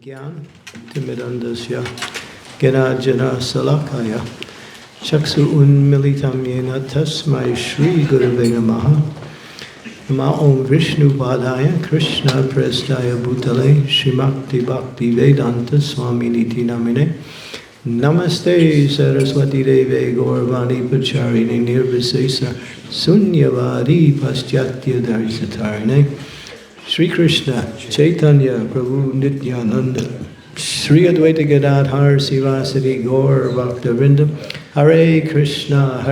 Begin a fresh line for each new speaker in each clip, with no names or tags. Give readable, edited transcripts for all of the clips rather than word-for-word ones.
Gyan Timidandasya Ganajana Salakaya Chaksu Unmilitam Yena Tasmai Shri Gurave Namaha Nama Om Vishnu Padaya Krishna Prestaya Bhutale Shrimakti Bhakti Vedanta Swami Niti Namine Namaste Saraswati Deve Gauravani Pacharini Nirvisesa Sunyavadi Paschatya Darsatarine Sri Krishna, Caitanye, Prabhu Nityananda, Sri Advaita Gadadhar Sivasati Gaur Bhaktavrindam, Hare Krishna,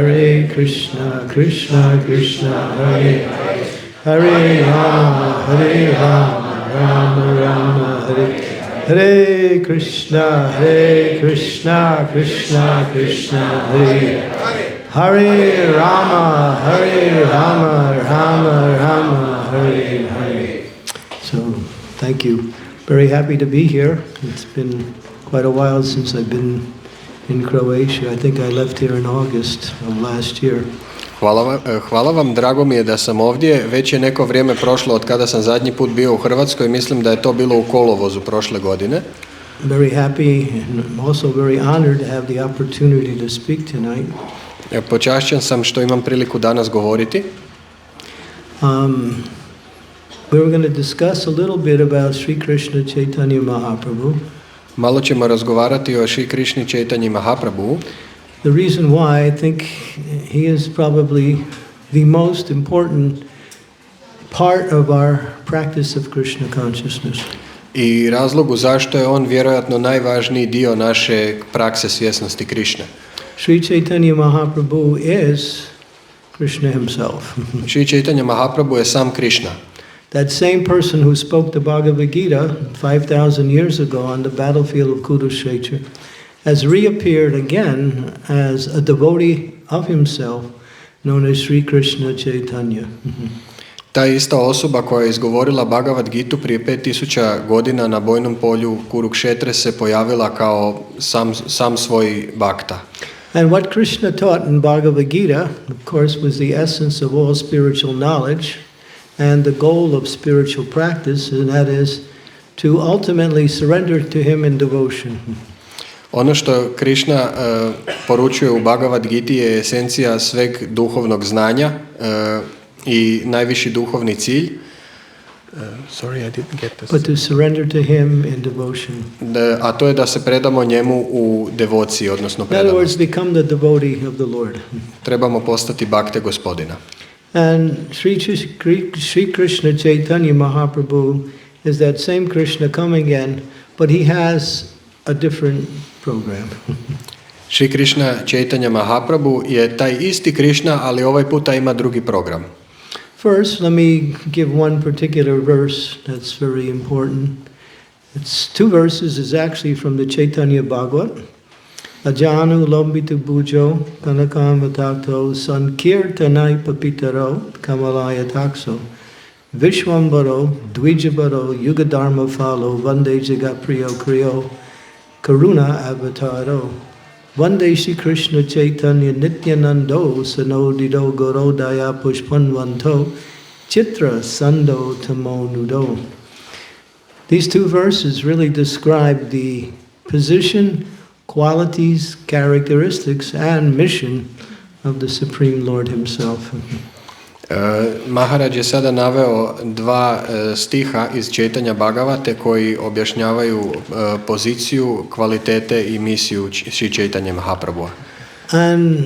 Krishna Krishna, Hare Hare Rama, Rama Rama, Hare Krishna, Krishna Krishna, Hare Hare Rama, Rama Rama, Hare Hare. So, thank you. Very happy to be here. It's been quite a while since I've been in Croatia. I think I left here in August of last year.
Hvala vam, drago mi je da sam ovdje. Već je neko vrijeme prošlo od kada sam zadnji put bio u Hrvatskoj. Mislim da je to bilo u kolovozu prošle godine.
Very happy and also very honored to have the opportunity to speak tonight.
Počašćen sam što imam priliku danas govoriti.
We're going to discuss a little bit about Sri Krishna Caitanye Mahaprabhu.
Malo ćemo razgovarati o Sri Krishni Caitanye Mahaprabhu.
The reason why I think he is probably the most important part of our practice of Krishna consciousness.
I razlogu zašto je on vjerojatno najvažniji dio naše prakse svjesnosti Krišne.
Sri Caitanya Mahaprabhu is Krishna himself.
Sri Caitanya Mahaprabhu je sam Krišna.
That same person who spoke the Bhagavad Gita 5,000 years ago on the battlefield of Kurukshetra has reappeared again as a devotee of himself known as Sri Krishna Caitanya.
Ta ista osoba koja je izgovorila Bhagavad Gitu prije 5000 godina na bojnom polju Kurukšetre se pojavila kao sam svoj bhakta.
And what Krishna taught in Bhagavad Gita, of course, was the essence of all spiritual knowledge and the goal of spiritual practice, and that is to ultimately surrender to him in devotion.
Ono što Krišna poručuje u Bhagavad Giti je esencija sveg duhovnog znanja i najviši duhovni cilj. Sorry, I didn't get this.
But to surrender to him in devotion.
A to je da se predamo njemu u devociji, odnosno predanosti.
In other words, become the devotee of the Lord.
Trebamo postati bakte Gospodina.
And Sri Krishna Caitanya Mahaprabhu is that same Krishna coming again, but he has a different program.
Sri Krishna Caitanya Mahaprabhu je taj isti Krišna, ali ovaj puta ima drugi program.
First, let me give one particular verse that's very important. It's two verses. It's actually from the Chaitanya Bhagavat. Ajanu lombitu bujo kanakam vatakto sankirtanai papitaro kamalaya takso vishwambaro dvijabaro yugadharma falo vande jagapriyo kriyo karuna avataro Vande Shri Krishna Caitanya Nityanando Sanodido Gorodaya Pushpanvanto Chitra Sando Tamo Nudo. These two verses really describe the position, qualities, characteristics, and mission of the Supreme Lord himself.
Maharaj je sada naveo dva stiha iz Čitanja Bhagavate koji objašnjavaju poziciju, kvalitete i misiju Sri Caitanya Mahaprabhu.
And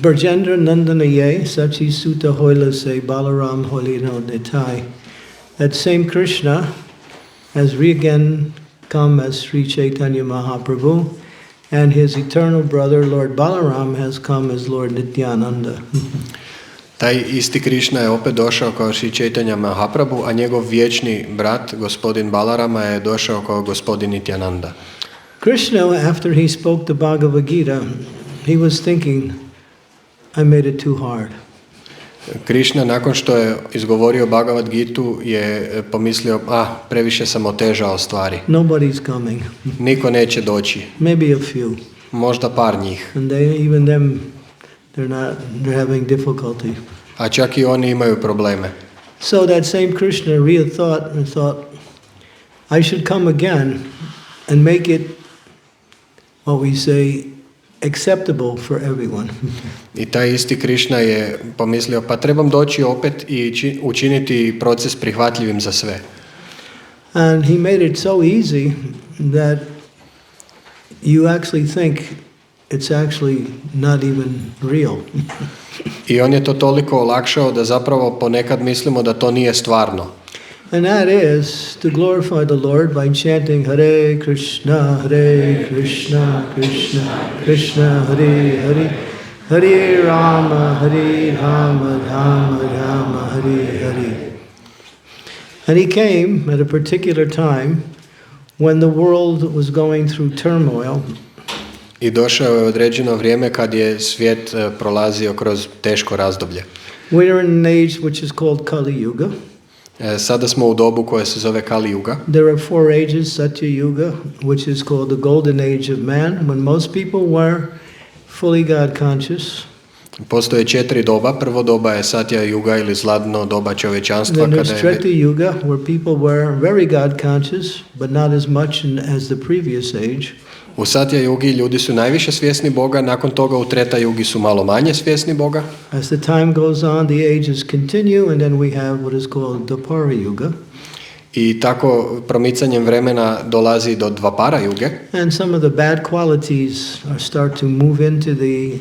Brajendra Nandanaye Sachi Sutta Hoila Se Balaram Holino Nitai. That same Krishna has again come as Sri Caitanya Mahaprabhu, and his eternal brother Lord Balaram has come as Lord Nityananda.
Taj isti Krišna je opet došao kao Sri Caitanya Mahaprabhu, a njegov vječni brat, gospodin Balarama, je došao kao gospodin Nityananda.
Krishna, after he spoke the Bhagavad Gita, he was thinking, I made it too hard.
Krišna, nakon što je izgovorio Bhagavad Gitu, je pomislio, previše sam otežao stvari.
Nobody's coming.
Niko neće doći.
Maybe a few.
Možda par njih.
And even them, they're having difficulty.
A čak i oni imaju probleme.
So that same Krishna thought, I should come again and make it, what we say, acceptable for everyone.
I taj isti Krišna je pomislio, pa trebam doći opet i učiniti proces prihvatljivim za sve.
And he made it so easy that you actually think it's actually not even real.
I on je to toliko olakšao da zapravo ponekad mislimo da to nije stvarno.
And that is to glorify the Lord by chanting Hare Krishna, Krishna Krishna, Hare Hare, Hare Rama, Rama Rama, Hare Hare. And he came at a particular time when the world was going through turmoil,
I došao je određeno vrijeme kad je svijet prolazio kroz teško razdoblje.
We are in an age which is called Kali Yuga.
Sada smo u dobu koje se zove Kali Yuga.
There are 4 ages, Satya Yuga, which is called the golden age of man, when most people were fully God conscious.
Postoje 4 doba. Prvo doba je Satya Yuga ili zlatno doba čovječanstva.
Then there's Treta Yuga, where people were very God conscious, but not as much as the previous age.
U Satya Yugi ljudi su najviše svjesni Boga, nakon toga u Treta Yugi su malo manje svjesni Boga.
As the time goes on, the ages continue, and then we have what is called Dvapara Yuga.
I tako promicanjem vremena dolazi do Dvapara Yuge.
And some of the bad qualities start to move into the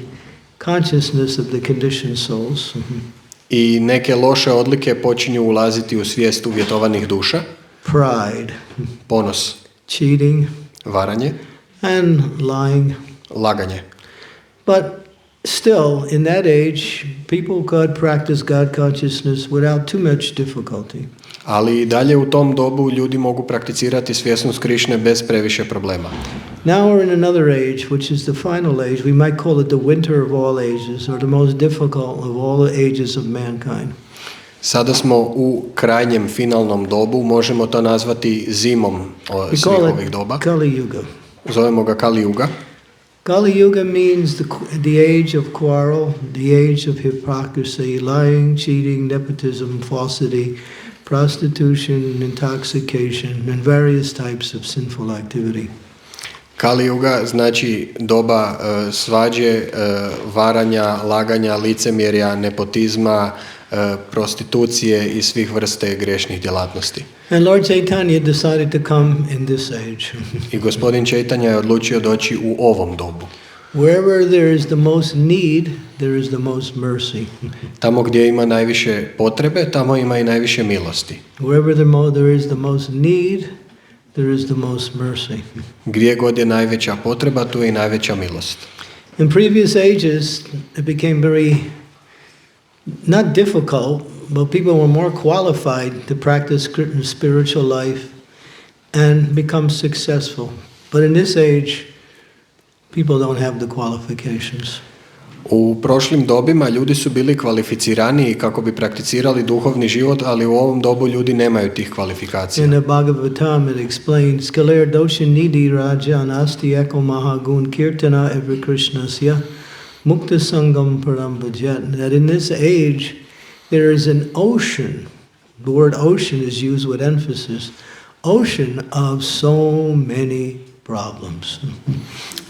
consciousness of the conditioned souls.
I neke loše odlike počinju ulaziti u svijest uvjetovanih duša.
Pride,
Ponos,
cheating,
varanje,
and lying.
laganje.
But still, in that age, people could practice God consciousness without too much difficulty.
Ali i dalje u tom dobu ljudi mogu prakticirati svjesnost Krišne bez previše problema.
Now we're in another age, which is the final age. We might call it the winter of all ages, or the most difficult of all the ages of mankind.
Sada smo u krajnjem finalnom dobu, možemo to nazvati zimom
We
svih
call
ovih
it
doba.
Kali Yuga.
Zovemo ga Kali Yuga.
Kali Yuga means the age of quarrel, the age of hypocrisy, lying, cheating, nepotism, falsity, prostitution, intoxication, and various types of sinful activity.
Kali Yuga znači doba svađe, varanja, laganja, licemjerja, nepotizma, prostitucije i svih vrste grešnih djelatnosti.
And Lord Caitanye decided to come in this age.
I gospodin Caitanje je odlučio doći u ovom dobu.
Wherever there is the most need, there is the most mercy.
Tamo gdje ima najviše potrebe, tamo ima i najviše milosti.
Wherever there is the most need, there is the most mercy.
Gdje god je najveća potreba, tu je i najveća milost.
In previous ages, it became very, not difficult, but people were more qualified to practice spiritual life and become successful. But in this age, people don't have the qualifications.
U prošlim dobima ljudi su bili kvalificiraniji kako bi prakticirali duhovni život, ali u ovom dobu ljudi nemaju tih kvalifikacija.
In the Bhagavatam it explains, Kaler doshin nidhi raja anasti eko mahagun kirtana ever krishnasya mukta sangam param bhajet. That in this age there is an ocean, the word ocean is used with emphasis, ocean of so many problems.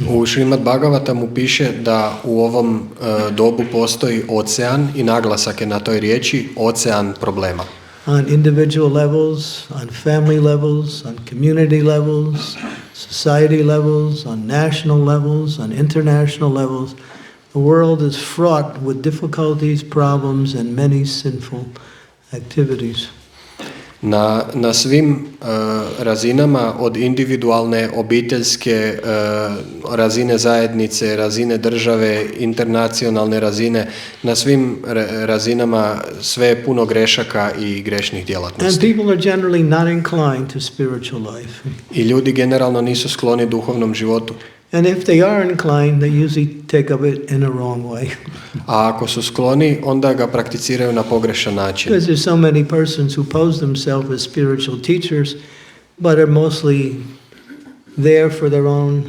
U Šrimad Bhagavatamu piše da u ovom dobu postoji ocean i naglasak je na toj riječi ocean problema.
On individual levels, on family levels, on community levels, society levels, on national levels, on international levels, the world is fraught with difficulties, problems, and many sinful activities.
Na svim razinama, od individualne, obiteljske, razine zajednice, razine države, internacionalne razine, na svim razinama sve je puno grešaka i grešnih
And
djelatnosti.
people are generally not inclined to spiritual life.
I ljudi generalno nisu skloni duhovnom životu.
And if they are inclined, they usually take up it in a wrong way.
A ako su skloni, onda ga prakticiraju na pogrešan način.
Because there's so many persons who pose themselves as spiritual teachers, but are mostly there for their own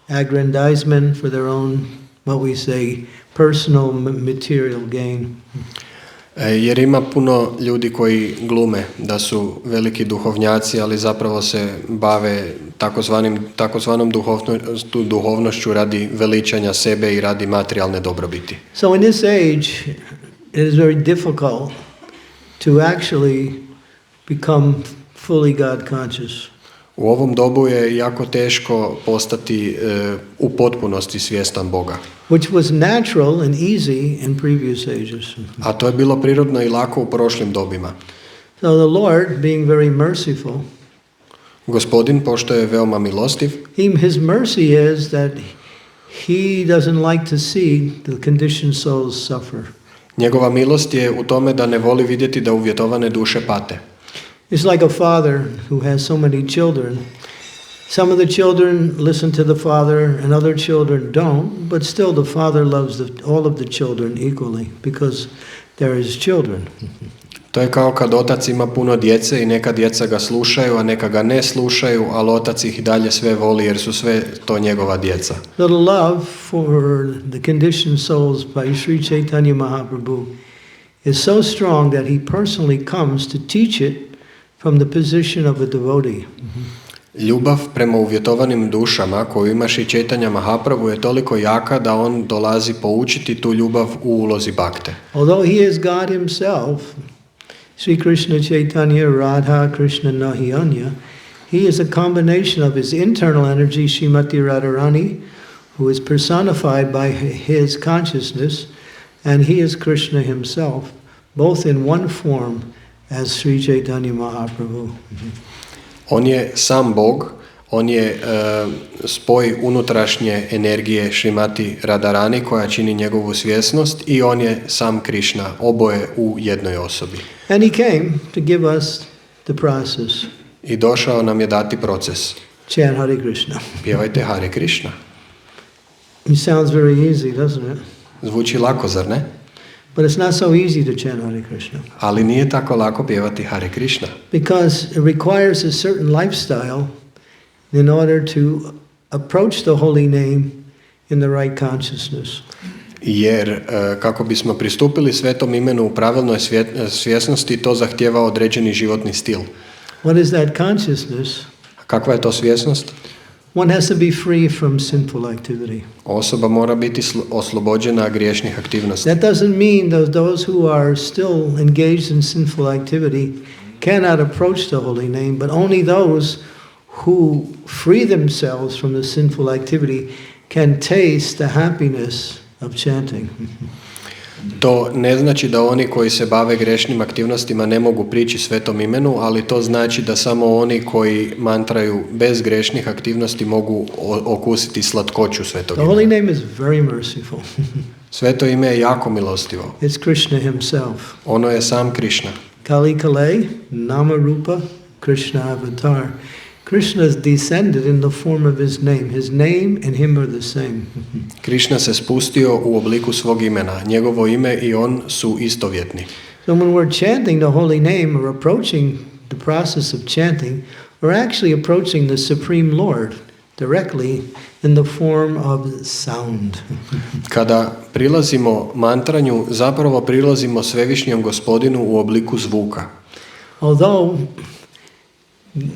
aggrandizement, for their own, what we say, personal material gain.
Jer ima puno ljudi koji glume da su veliki duhovnjaci, ali zapravo se bave takozvanom duhovnošću radi veličanja sebe i radi materijalne dobrobiti.
So in this age, it is very difficult to actually become fully God conscious.
U ovom dobu je jako teško postati u potpunosti svjestan Boga.
Which was natural and easy in previous ages.
A to je bilo prirodno i lako u prošlim dobima.
So the Lord, being very merciful,
Gospodin, pošto je veoma milostiv,
his mercy is that he doesn't like to see the conditioned souls suffer.
njegova milost je u tome da ne voli vidjeti da uvjetovane duše pate.
It's like a father who has so many children, Some of the children listen to the father and other children don't, but still the father loves all of the children equally because they're his children.
To je kao kad otac ima puno djece i neka djeca ga slušaju, a neka ga ne slušaju, ali otac ih i dalje sve voli jer su sve to njegova djeca.
So the love for the conditioned souls by Sri Caitanya Mahaprabhu is so strong that he personally comes to teach it from the position of a devotee.
Ljubav prema uvjetovanim dušama koju ima Sri Caitanya Mahaprabhu je toliko jaka da on dolazi poučiti tu ljubav u ulozi bakte.
Although he is God himself, Sri Krishna Chaitanya Radha Krishna Nahiyanya, he is a combination of his internal energy, Srimati Radharani, who is personified by his consciousness, and he is Krishna himself, both in one form as Sri Chaitanya Mahaprabhu.
On je sam Bog, on je spoj unutrašnje energije Srimati Radharani koja čini njegovu svjesnost i on je sam Krishna, oboje u jednoj osobi.
And he came to give us the process.
I došao nam je dati proces.
Chant Hare Krishna.
Pjevajte Hare Krishna.
It sounds very easy, doesn't it?
Zvuči lako, zar ne?
But it's not so easy to chant Hare Krishna.
Ali nije tako lako pjevati Hare Krishna.
Because it requires a certain lifestyle in order to approach the holy name in the right consciousness.
Jer kako bismo pristupili Svetom imenu u pravilnoj svjesnosti, to zahtijeva određeni životni stil.
What is that consciousness?
Kakva je to svjesnost?
One has to be free from sinful activity.
Osoba mora biti oslobođena griješnih aktivnosti.
That doesn't mean that those who are still engaged in sinful activity cannot approach the holy name, but only those who free themselves from the sinful activity can taste the happiness of chanting.
To ne znači da oni koji se bave grešnim aktivnostima ne mogu prići Svetom imenu, ali to znači da samo oni koji mantraju bez grešnih aktivnosti mogu okusiti slatkoću Svetog
The holy
imena.
name is very merciful.
Sveto ime je jako milostivo.
It's Krishna himself.
Ono je sam Krishna.
Kali Kale, Nama Rupa, Krishna avatar. Krishna is descended in the form of his name. His name and him are the same.
Krishna se spustio u obliku svog imena. Njegovo ime i on su istovjetni.
So when we're chanting the holy name or approaching the process of chanting, we're actually approaching the Supreme Lord directly in the form of sound.
Kada prilazimo mantranju, zapravo prilazimo Svevišnjem Gospodinu u obliku zvuka.
Although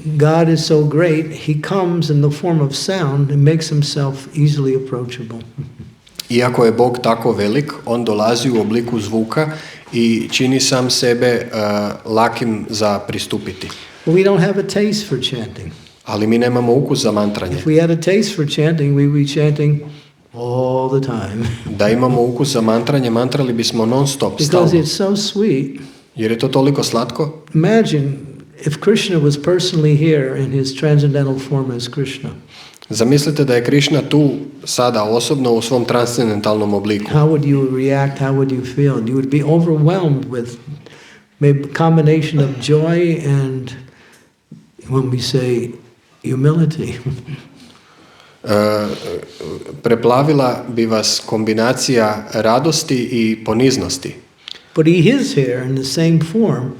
God is so great, he comes in the form of sound and makes himself easily approachable.
Iako je Bog tako velik, on dolazi u obliku zvuka i čini sam sebe lakim za pristupiti.
But we don't have a taste for chanting.
Ali mi nemamo ukus za mantranje.
If we had a taste for chanting, we would be chanting all the time.
Da imamo ukus za mantranje, mantrali bismo non stop,
Because
stalno.
it's so sweet.
Jer je to toliko slatko.
Imagine if Krishna was personally here in his transcendental form as Krishna.
Zamislite da je Krishna tu sada osobno u svom transcendentalnom obliku.
How would you react? How would you feel? You would be overwhelmed with maybe a combination of joy and, when we say, humility.
Preplavila bi vas kombinacija radosti i poniznosti.
But he is here in the same form,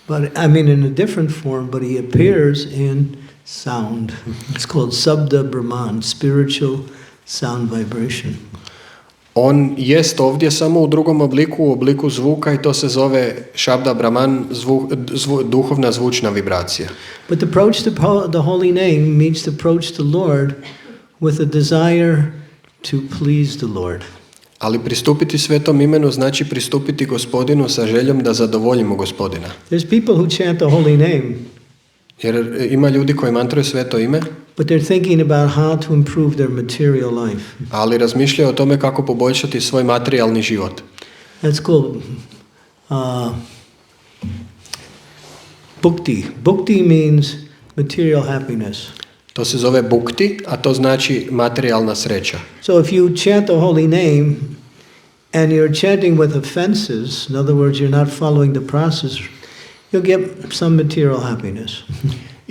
but in a different form, but he appears in sound. It's called Sabda Brahman, spiritual sound vibration.
On jest ovdje samo u drugom obliku, u obliku zvuka, i to se zove Shabda Brahman, duhovna zvučna vibracija.
But to approach the holy name means to approach the Lord with a desire to please the Lord.
Ali pristupiti Svetom imenu znači pristupiti Gospodinu sa željom da zadovoljimo Gospodina.
There's people who chant the holy name,
Jer ima ljudi koji mantraju Sveto ime,
but they're thinking about how to improve their material life.
ali razmišljaju o tome kako poboljšati svoj materijalni život.
That's called bhukti. Bhukti means material happiness.
To se zove bhukti, a to znači materijalna sreća.
So if you chant the holy name and you're chanting with offenses, in other words, you're not following the process, you'll get some material happiness.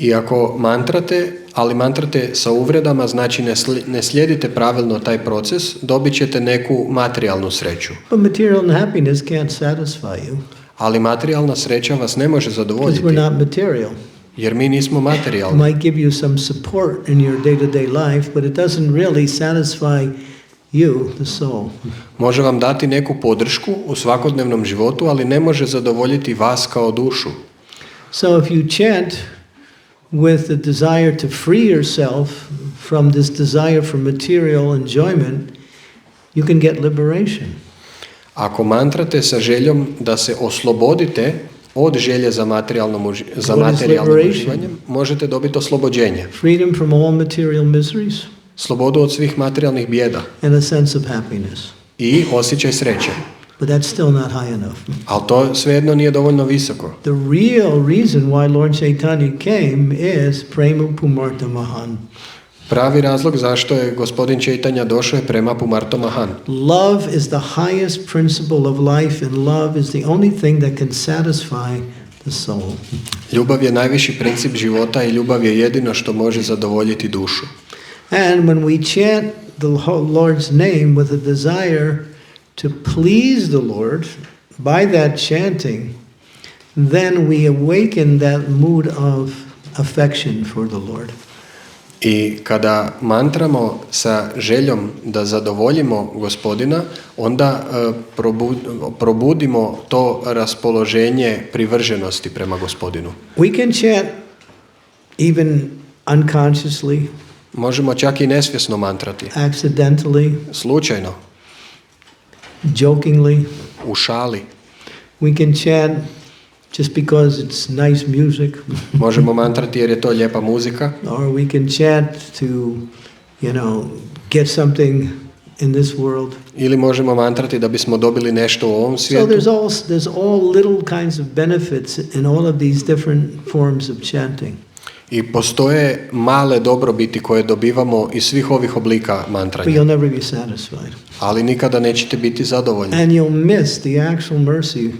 I ako mantrate, ali mantrate sa uvredama, znači ne slijedite pravilno taj proces, dobit ćete neku materijalnu sreću.
But material happiness can't satisfy you.
Ali materijalna sreća vas ne može zadovoljiti.
Because we're not material.
Jer mi nismo
It
materijalni.
might give you some support in your day-to-day life, but it doesn't really satisfy you, the soul.
Može vam dati neku podršku u svakodnevnom životu, ali ne može zadovoljiti vas kao dušu.
So if you chant with the desire to free yourself from this desire for material enjoyment, you can get liberation.
Ako mantrate sa željom da se oslobodite od želje za materijalnim uživanjem, možete dobiti oslobođenje.
Freedom from all material miseries.
Slobodu od svih materijalnih bijeda.
And a sense of happiness.
I osjećaj sreće.
But that's still not high enough.
Ali to svejedno nije dovoljno visoko.
The real reason why Lord Caitanye came is prema pumarta mahan.
Pravi razlog zašto je gospodin Caitanya došao je prema pumarta mahan.
Love is the highest principle of life, and love is the only thing that can satisfy the soul.
Ljubav je najviši princip života i ljubav je jedino što može zadovoljiti dušu.
And when we chant the Lord's name with a desire to please the Lord by that chanting, then we awaken that mood of affection for the Lord.
I kada mantramo sa željom da zadovoljimo gospodina, onda probudimo to raspoloženje privrženosti prema gospodinu.
We can chant even unconsciously.
Možemo čak i nesvjesno mantrati.
Accidentally.
Slučajno.
Jokingly.
U šali.
We can chant just because it's nice music.
Možemo mantrati jer je to lijepa muzika.
Or we can chant to, get something in this world.
Ili možemo mantrati da bismo dobili nešto u ovom
So
svijetu.
there's all little kinds of benefits in all of these different forms of chanting.
I postoje male dobrobiti koje dobivamo iz svih ovih oblika
But
mantranja.
you'll never be satisfied.
Ali nikada nećete biti zadovoljni.
And you'll miss the actual mercy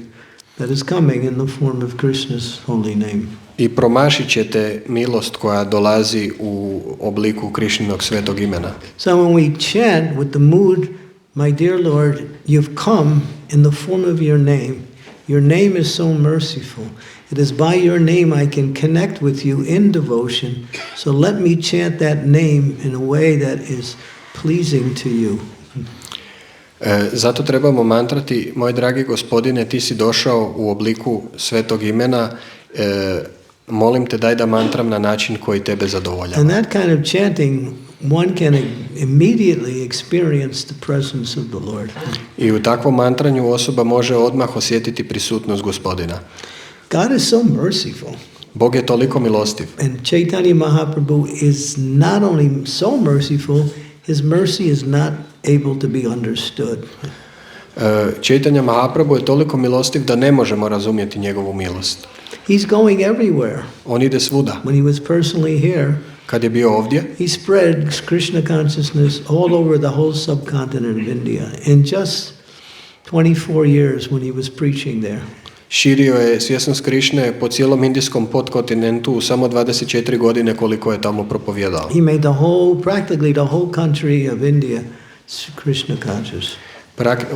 that is coming in the form of Krishna's holy name.
I promašit ćete milost koja dolazi u obliku Krišninog svetog imena.
So when we chant with the mood, my dear Lord, you've come in the form of your name. Your name is so merciful. It is by your name I can connect with you in devotion. So let me chant that name in a way that is pleasing to you.
Zato trebamo mantrati, moj dragi gospodine, ti si došao u obliku svetog imena, molim te daj da mantram na način koji tebe zadovoljava.
And that kind of chanting, one can immediately experience the presence of the Lord.
I u takvom mantranju osoba može odmah osjetiti prisutnost gospodina.
God is so merciful.
Bog je toliko milostiv.
And Caitanya Mahaprabhu is not only so merciful, his mercy is not able to be understood.
Caitanya Mahaprabhu je toliko milostiv da ne možemo razumjeti njegovu milost.
He's going everywhere.
On ide svuda.
When he was personally here,
Kad je bio ovdje,
he spread Krishna consciousness all over the whole subcontinent of India in just 24 years when he was preaching there.
širio je svjesnost Krišne po cijelom indijskom podkontinentu u samo 24 godine koliko je tamo propovijedao.
He made practically the whole country of India Krishna conscious.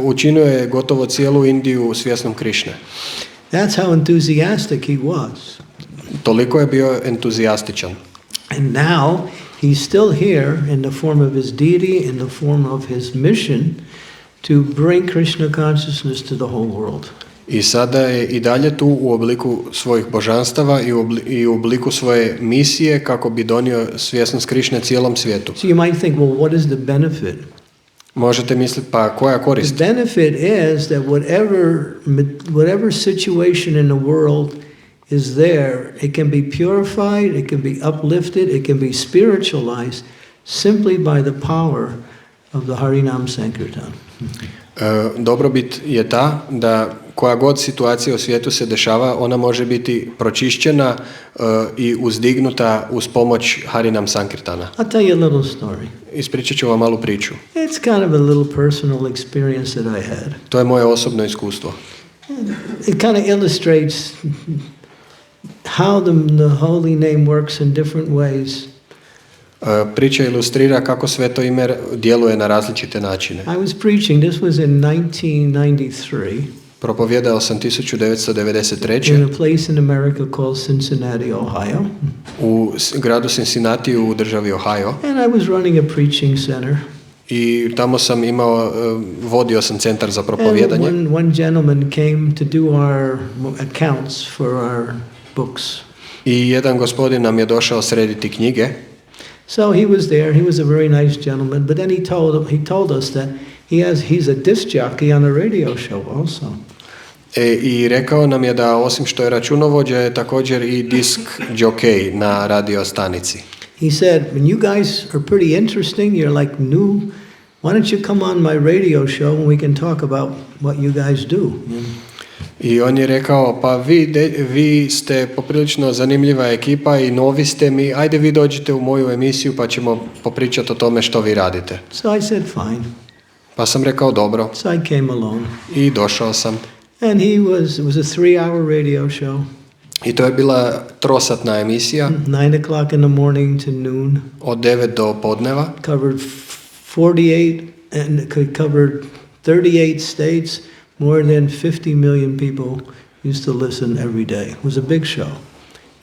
Učinio je gotovo cijelu Indiju svjesnom Krišne.
That's how enthusiastic he was.
Toliko je bio entuzijastičan.
And now he's still here in the form of his deity, in the form of his mission to bring Krishna consciousness to the whole world.
I sada je i dalje tu u obliku svojih božanstava i u obliku svoje misije kako bi donio svjesnost Krišne cijelom svijetu.
So you might think, well, what is the benefit?
Možete misliti, pa koja korist?
The benefit is that whatever situation in the world is there, it can be purified, it can be uplifted, it can be spiritualized simply by the power of the Harinam Sankirtan.
Dobrobit je ta da koja god situacija u svijetu se dešava, ona može biti pročišćena i uzdignuta uz pomoć Harinam Sankirtana.
I'll tell you a little story.
Ispričat ću vam malu priču.
It's kind of a little personal experience that I had.
To je moje osobno iskustvo.
It kind of illustrates how the holy name works in different ways.
Priča ilustrira kako sveto ime djeluje na različite načine.
I was preaching, this was in 1993,
Propovijedao sam
in
1993.
a place in America called Cincinnati, Ohio.
U gradu Cincinnati u državi Ohio.
And I was running a preaching center.
I tamo sam vodio sam centar za
And
propovijedanje.
one gentleman came to do our accounts for our books.
I jedan gospodin nam je došao srediti knjige.
So he was there. He was a very nice gentleman. But then he told us that he's a disc jockey on a radio show also.
I rekao nam je da osim što je računovođa je također i disk jockey na radio stanici.
He said, when you guys are pretty interesting, you're like new, why don't you come on my radio show and we can talk about what you guys do?
I on je rekao, pa vi ste poprilično zanimljiva ekipa i novi ste mi, ajde vi dođite u moju emisiju pa ćemo popričati o tome što vi radite.
So I said, fine.
Pa sam rekao, dobro.
So I came along.
I došao sam.
And it was a 3-hour radio show.
I to je bila trosatna emisija.
9 o'clock in the morning to noon.
Od 9 do podneva.
Covered 38 states. More than 50 million people used to listen every day. It was a big show.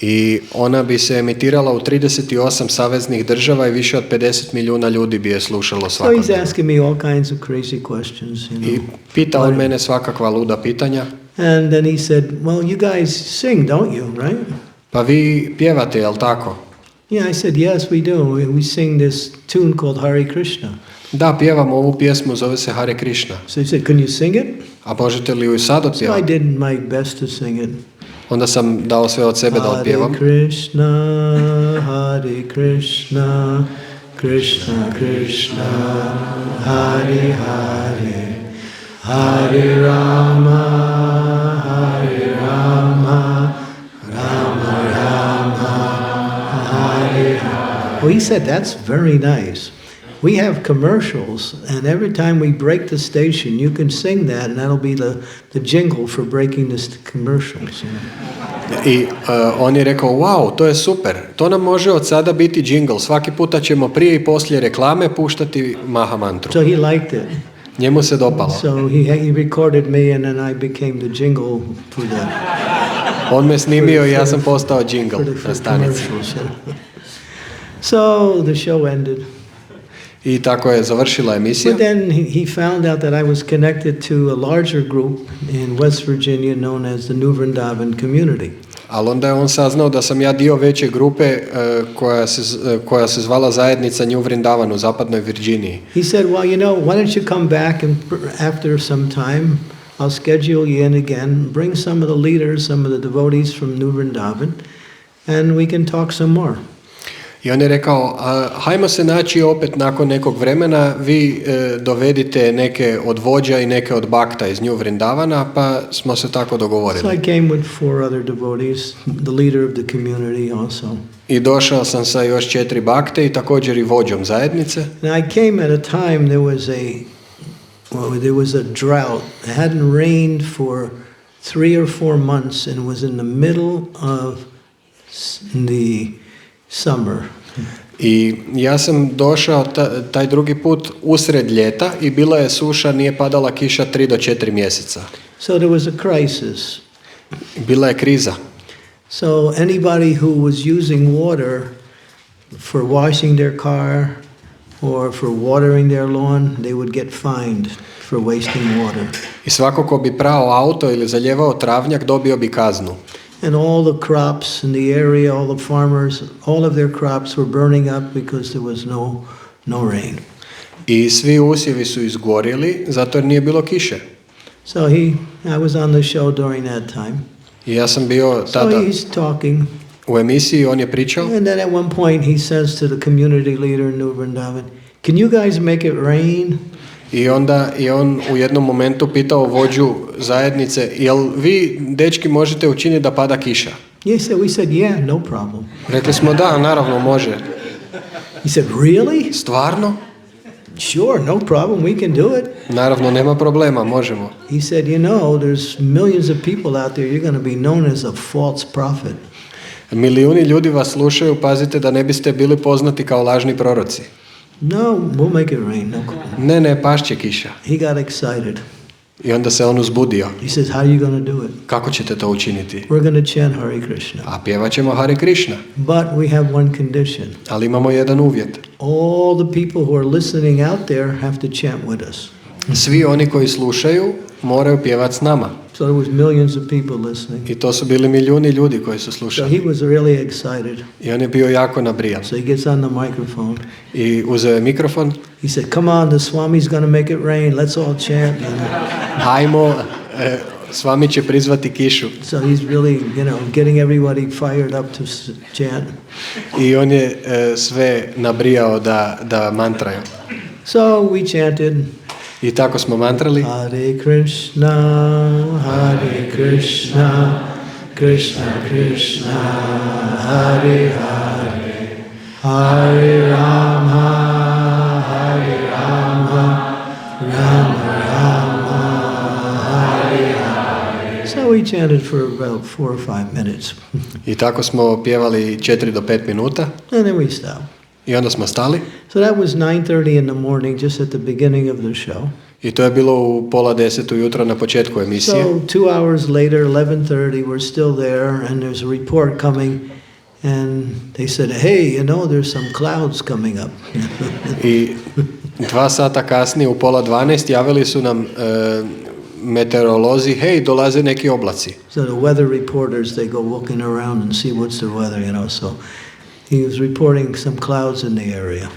I ona bi se emitirala u 38 saveznih država i više od 50 milijuna ljudi bi je slušalo
So
svakodnevno.
he's asking me all kinds of crazy questions.
I pitao on mene svakakva luda pitanja.
And then he said, well, you guys sing, don't you, right?
Pa vi pjevate, jel tako?
Yeah, I said, yes, we do. We sing this tune called Hare Krishna.
Da, pjevamo ovu pjesmu, zove se Hare Krishna.
So he said, can you sing it?
A možete li ju i sad
So I
otpjevati?
did my best to sing it.
Onda sam dao sve od sebe da otpjevam.
Hare Krishna, Hare Krishna, Krishna Krishna, Hare Hare, Hare Rama, Hare Rama, Rama Rama, Hare Hare. Well, he said, that's very nice. We have commercials, and every time we break the station, you can sing that, and that'll be the jingle for breaking the commercials.
I on je rekao, wow, to je super. To nam može od sada biti jingle. Svaki puta ćemo prije i poslije reklame puštati Maha mantru.
So he liked it.
Njemu se dopalo.
So he recorded me, and then I became the jingle for the...
On me snimio i ja sam postao jingle
for
na stanici.
commercials. So the show ended.
I tako je završila emisija.
But then he found out that I was connected to a larger group in West Virginia known as the New Vrindavan community.
Ali onda je on saznao da sam ja dio veće grupe koja se zvala zajednica New Vrindavan u zapadnoj Virginiji.
He said, well, you know, why don't you come back and after some time, I'll schedule you in again, bring some of the leaders, some of the devotees from New Vrindavan, and we can talk some more.
I on je rekao, hajmo se naći opet nakon nekog vremena, vi dovedite neke od vođa i neke od bakta iz New Vrindavana, pa smo se tako dogovorili.
So I came with 4 other devotees, the leader of the community also.
I došao sam sa još 4 bakte i također i vođom zajednice.
And I came at a time there was a drought. It hadn't rained for 3 or 4 months, and it was in the middle of the summer.
I ja sam došao taj drugi put usred ljeta i bila je suša, nije padala kiša 3 do 4 mjeseca.
So there was a crisis.
Bila je kriza.
So anybody who was using water for washing their car or for watering their lawn, they would get fined for wasting water.
I svako ko bi prao auto ili zaljevao travnjak dobio bi kaznu.
And all the crops in the area, all the farmers, all of their crops were burning up because there was no rain.
I svi usjevi su izgorjeli zato jer nije bilo kiše.
So I was on the show during that time.
I ja sam bio
So
tada
he's talking.
u emisiji, on je pričao.
And then at one point he says to the community leader in New Vrindavan, can you guys make it rain?
I onda je on u jednom momentu pitao vođu zajednice, jel vi, dečki, možete učiniti da pada kiša?
We said, yeah, no problem.
Rekli smo da, naravno može.
He said, really?
Stvarno?
Sure, no problem, we can do it.
Naravno, nema problema, možemo.
He said, you know, there's millions of people out there, you're going to be known as a false prophet.
Milijuni ljudi vas slušaju, pazite da ne biste bili poznati kao lažni proroci.
No, we'll make it rain. No.
Ne, pašće kiša.
He got excited.
I onda se on uzbudio.
He says, how are you going to do it?
Kako ćete to učiniti?
We're going to chant Hare Krishna.
A pjevat ćemo Hare Krishna.
But we have one condition.
Ali imamo jedan uvjet.
All the people who are listening out there have to chant with us.
Svi oni koji slušaju moraju pjevati s nama.
So there was millions of people listening.
I to su bili milijuni ljudi koji su
So
slušali.
he was really excited.
I on je bio jako nabrijan.
So he gets on the microphone.
I uzeo je mikrofon.
He said, come on, the Swami's going to make it rain. Let's all chant.
Hajmo, Swami će prizvati kišu.
So he's really, getting everybody fired up to chant.
I on je sve nabrijao da mantraju.
So we chanted.
I tako smo mantrali.
Hare Krishna, Krishna Krishna, Hare Hare, Hare Rama, Rama Rama, Hare Hare. So we chanted for about 4 or 5 minutes.
I tako smo pjevali 4 do 5 minuta.
And then we stopped.
I onda smo stali.
So that was 9:30 in the morning, just at the beginning of the show.
I to je bilo u 9:30 ujutro na početku emisije.
So 2 hours later, 11:30, we're still there, and there's a report coming, and they said, hey, there's some clouds coming up.
I 2 sata kasnije u 11:30 javili su nam meteorolozi, hej, dolaze neki oblaci.
So the weather reporters, they go walking around and see what's the weather, so he was reporting some clouds in the area.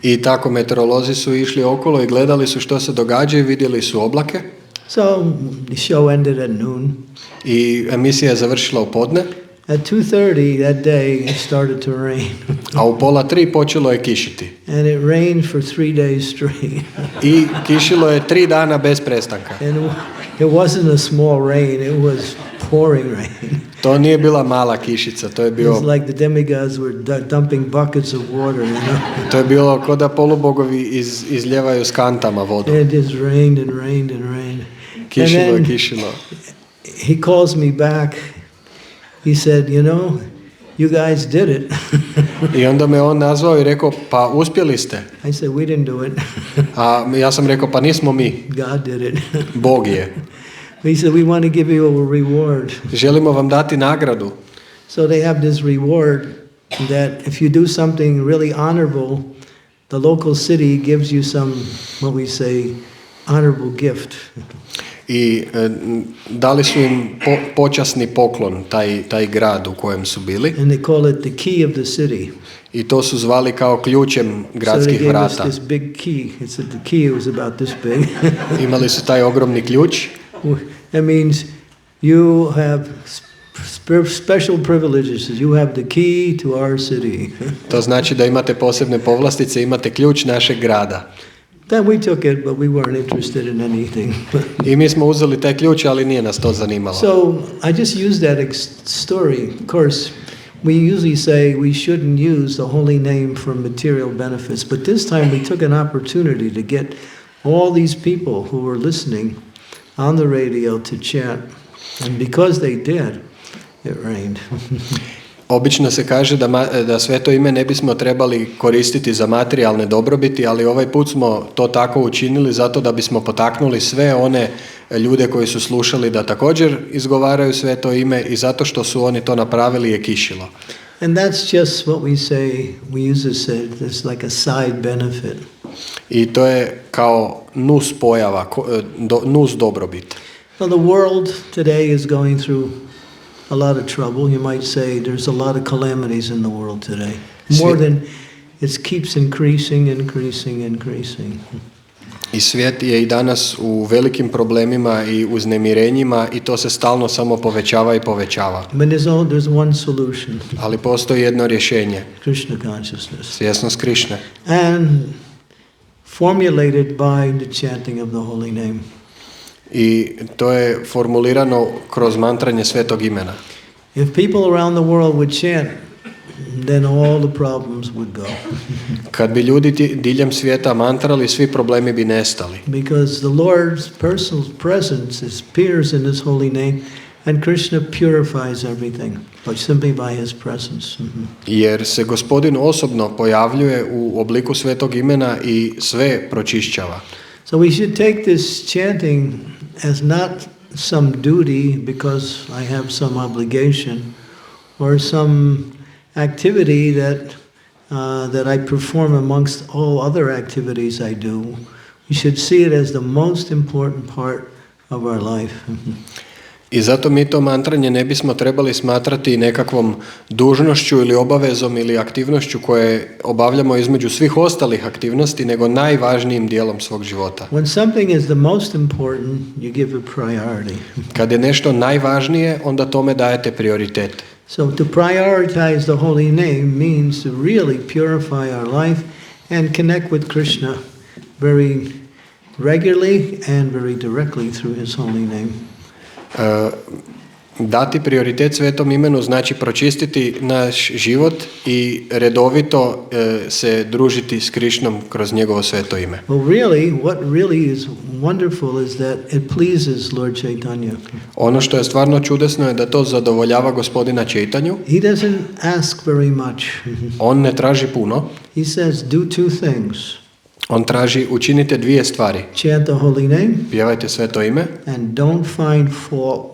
I tako meteorolozi su išli okolo i gledali su što se događa i vidjeli su oblake.
So the show ended at noon.
I emisija je završila u podne.
At 2:30 that day it started to rain.
A u 2:30 počelo je kišiti.
And it rained for 3 days straight.
I kišilo je 3 dana bez prestanka.
And it wasn't a small rain, it was pouring rain.
To nije bila mala kišica, to je bio...
It was like the demigods were dumping buckets of water,
To je bilo kao da polubogovi izljevaju s kantama vodu.
And it just rained and rained and rained.
Kišilo je kišilo.
He calls me back. He said, you guys did it.
I onda me on nazvao i rekao, pa uspjeli ste.
I said, we didn't do it.
A ja sam rekao, pa nismo mi.
God did it.
Bog je.
He said, we want to give you a reward.
Želimo vam dati nagradu.
So they have this reward that if you do something really honorable, the local city gives you some, what we say, honorable gift.
I dali su im počasni poklon, taj grad u kojem su bili.
And they call it the key of the city.
I to su zvali kao ključem gradskih vrata.
So they gave us this big key. The key was about this big.
Imali su taj ogromni ključ.
That means you have special privileges. You have the key to our city.
To znači da imate posebne povlastice, imate ključ našeg grada.
Then we took it, but we weren't interested in anything.
I mi smo uzeli taj ključ, ali nije nas to zanimalo.
So I just used that story. Of course, we usually say we shouldn't use the holy name for material benefits, but this time we took an opportunity to get all these people who were listening on the radio to chant, and because they did, it rained.
Obično se kaže da sveto ime ne bismo trebali koristiti za materijalne dobrobiti, ali ovaj put smo to tako učinili zato da bismo potaknuli sve one ljude koji su slušali da također izgovaraju sveto ime i zato što su oni to napravili je kišilo.
And that's just what we say, we use this, it's like a side benefit.
I to je kao nus pojava, nus dobrobit.
Well, the world today is going through a lot of trouble. You might say there's a lot of calamities in the world today. More than it keeps increasing.
I svijet je i danas u velikim problemima i uznemirenjima i to se stalno samo povećava i povećava.
But there's one solution.
Ali postoji jedno rješenje.
Krishna consciousness.
Svjesnost Krišne.
And formulated by the chanting of the holy name.
I to je formulirano kroz mantranje svetog imena.
If people around the world would chant, then all the problems would go.
Kad bi ljudi diljem svijeta mantrali, svi problemi bi nestali.
Because the Lord's personal presence appears in His holy name And Krishna purifies everything, but simply by his presence.
Jer se Gospodin osobno pojavljuje u obliku svetog imena i sve pročišćava.
So we should take this chanting as not some duty because I have some obligation or some activity that I perform amongst all other activities I do. We should see it as the most important part of our life.
I zato mi to mantranje ne bismo trebali smatrati nekakvom dužnošću ili obavezom ili aktivnošću koje obavljamo između svih ostalih aktivnosti, nego najvažnijim dijelom svog života.
When something is the most important, you give it priority.
Kad je nešto najvažnije, onda tome dajete prioritet.
So to prioritize the holy name means to really purify our life and connect with Krishna very regularly and very directly through his holy name.
Dati prioritet svetom imenu znači pročistiti naš život i redovito se družiti s Krišnom kroz njegovo sveto ime.
Well, really, what really is wonderful is that it pleases Lord Caitanye.
Ono što je stvarno čudesno je da to zadovoljava Gospodina Caitanju.
He doesn't ask very much.
On ne traži puno.
He says, do two things.
On traži učinite dvije stvari.
Chant the holy name.
Pjevajte sveto ime.
And don't find fault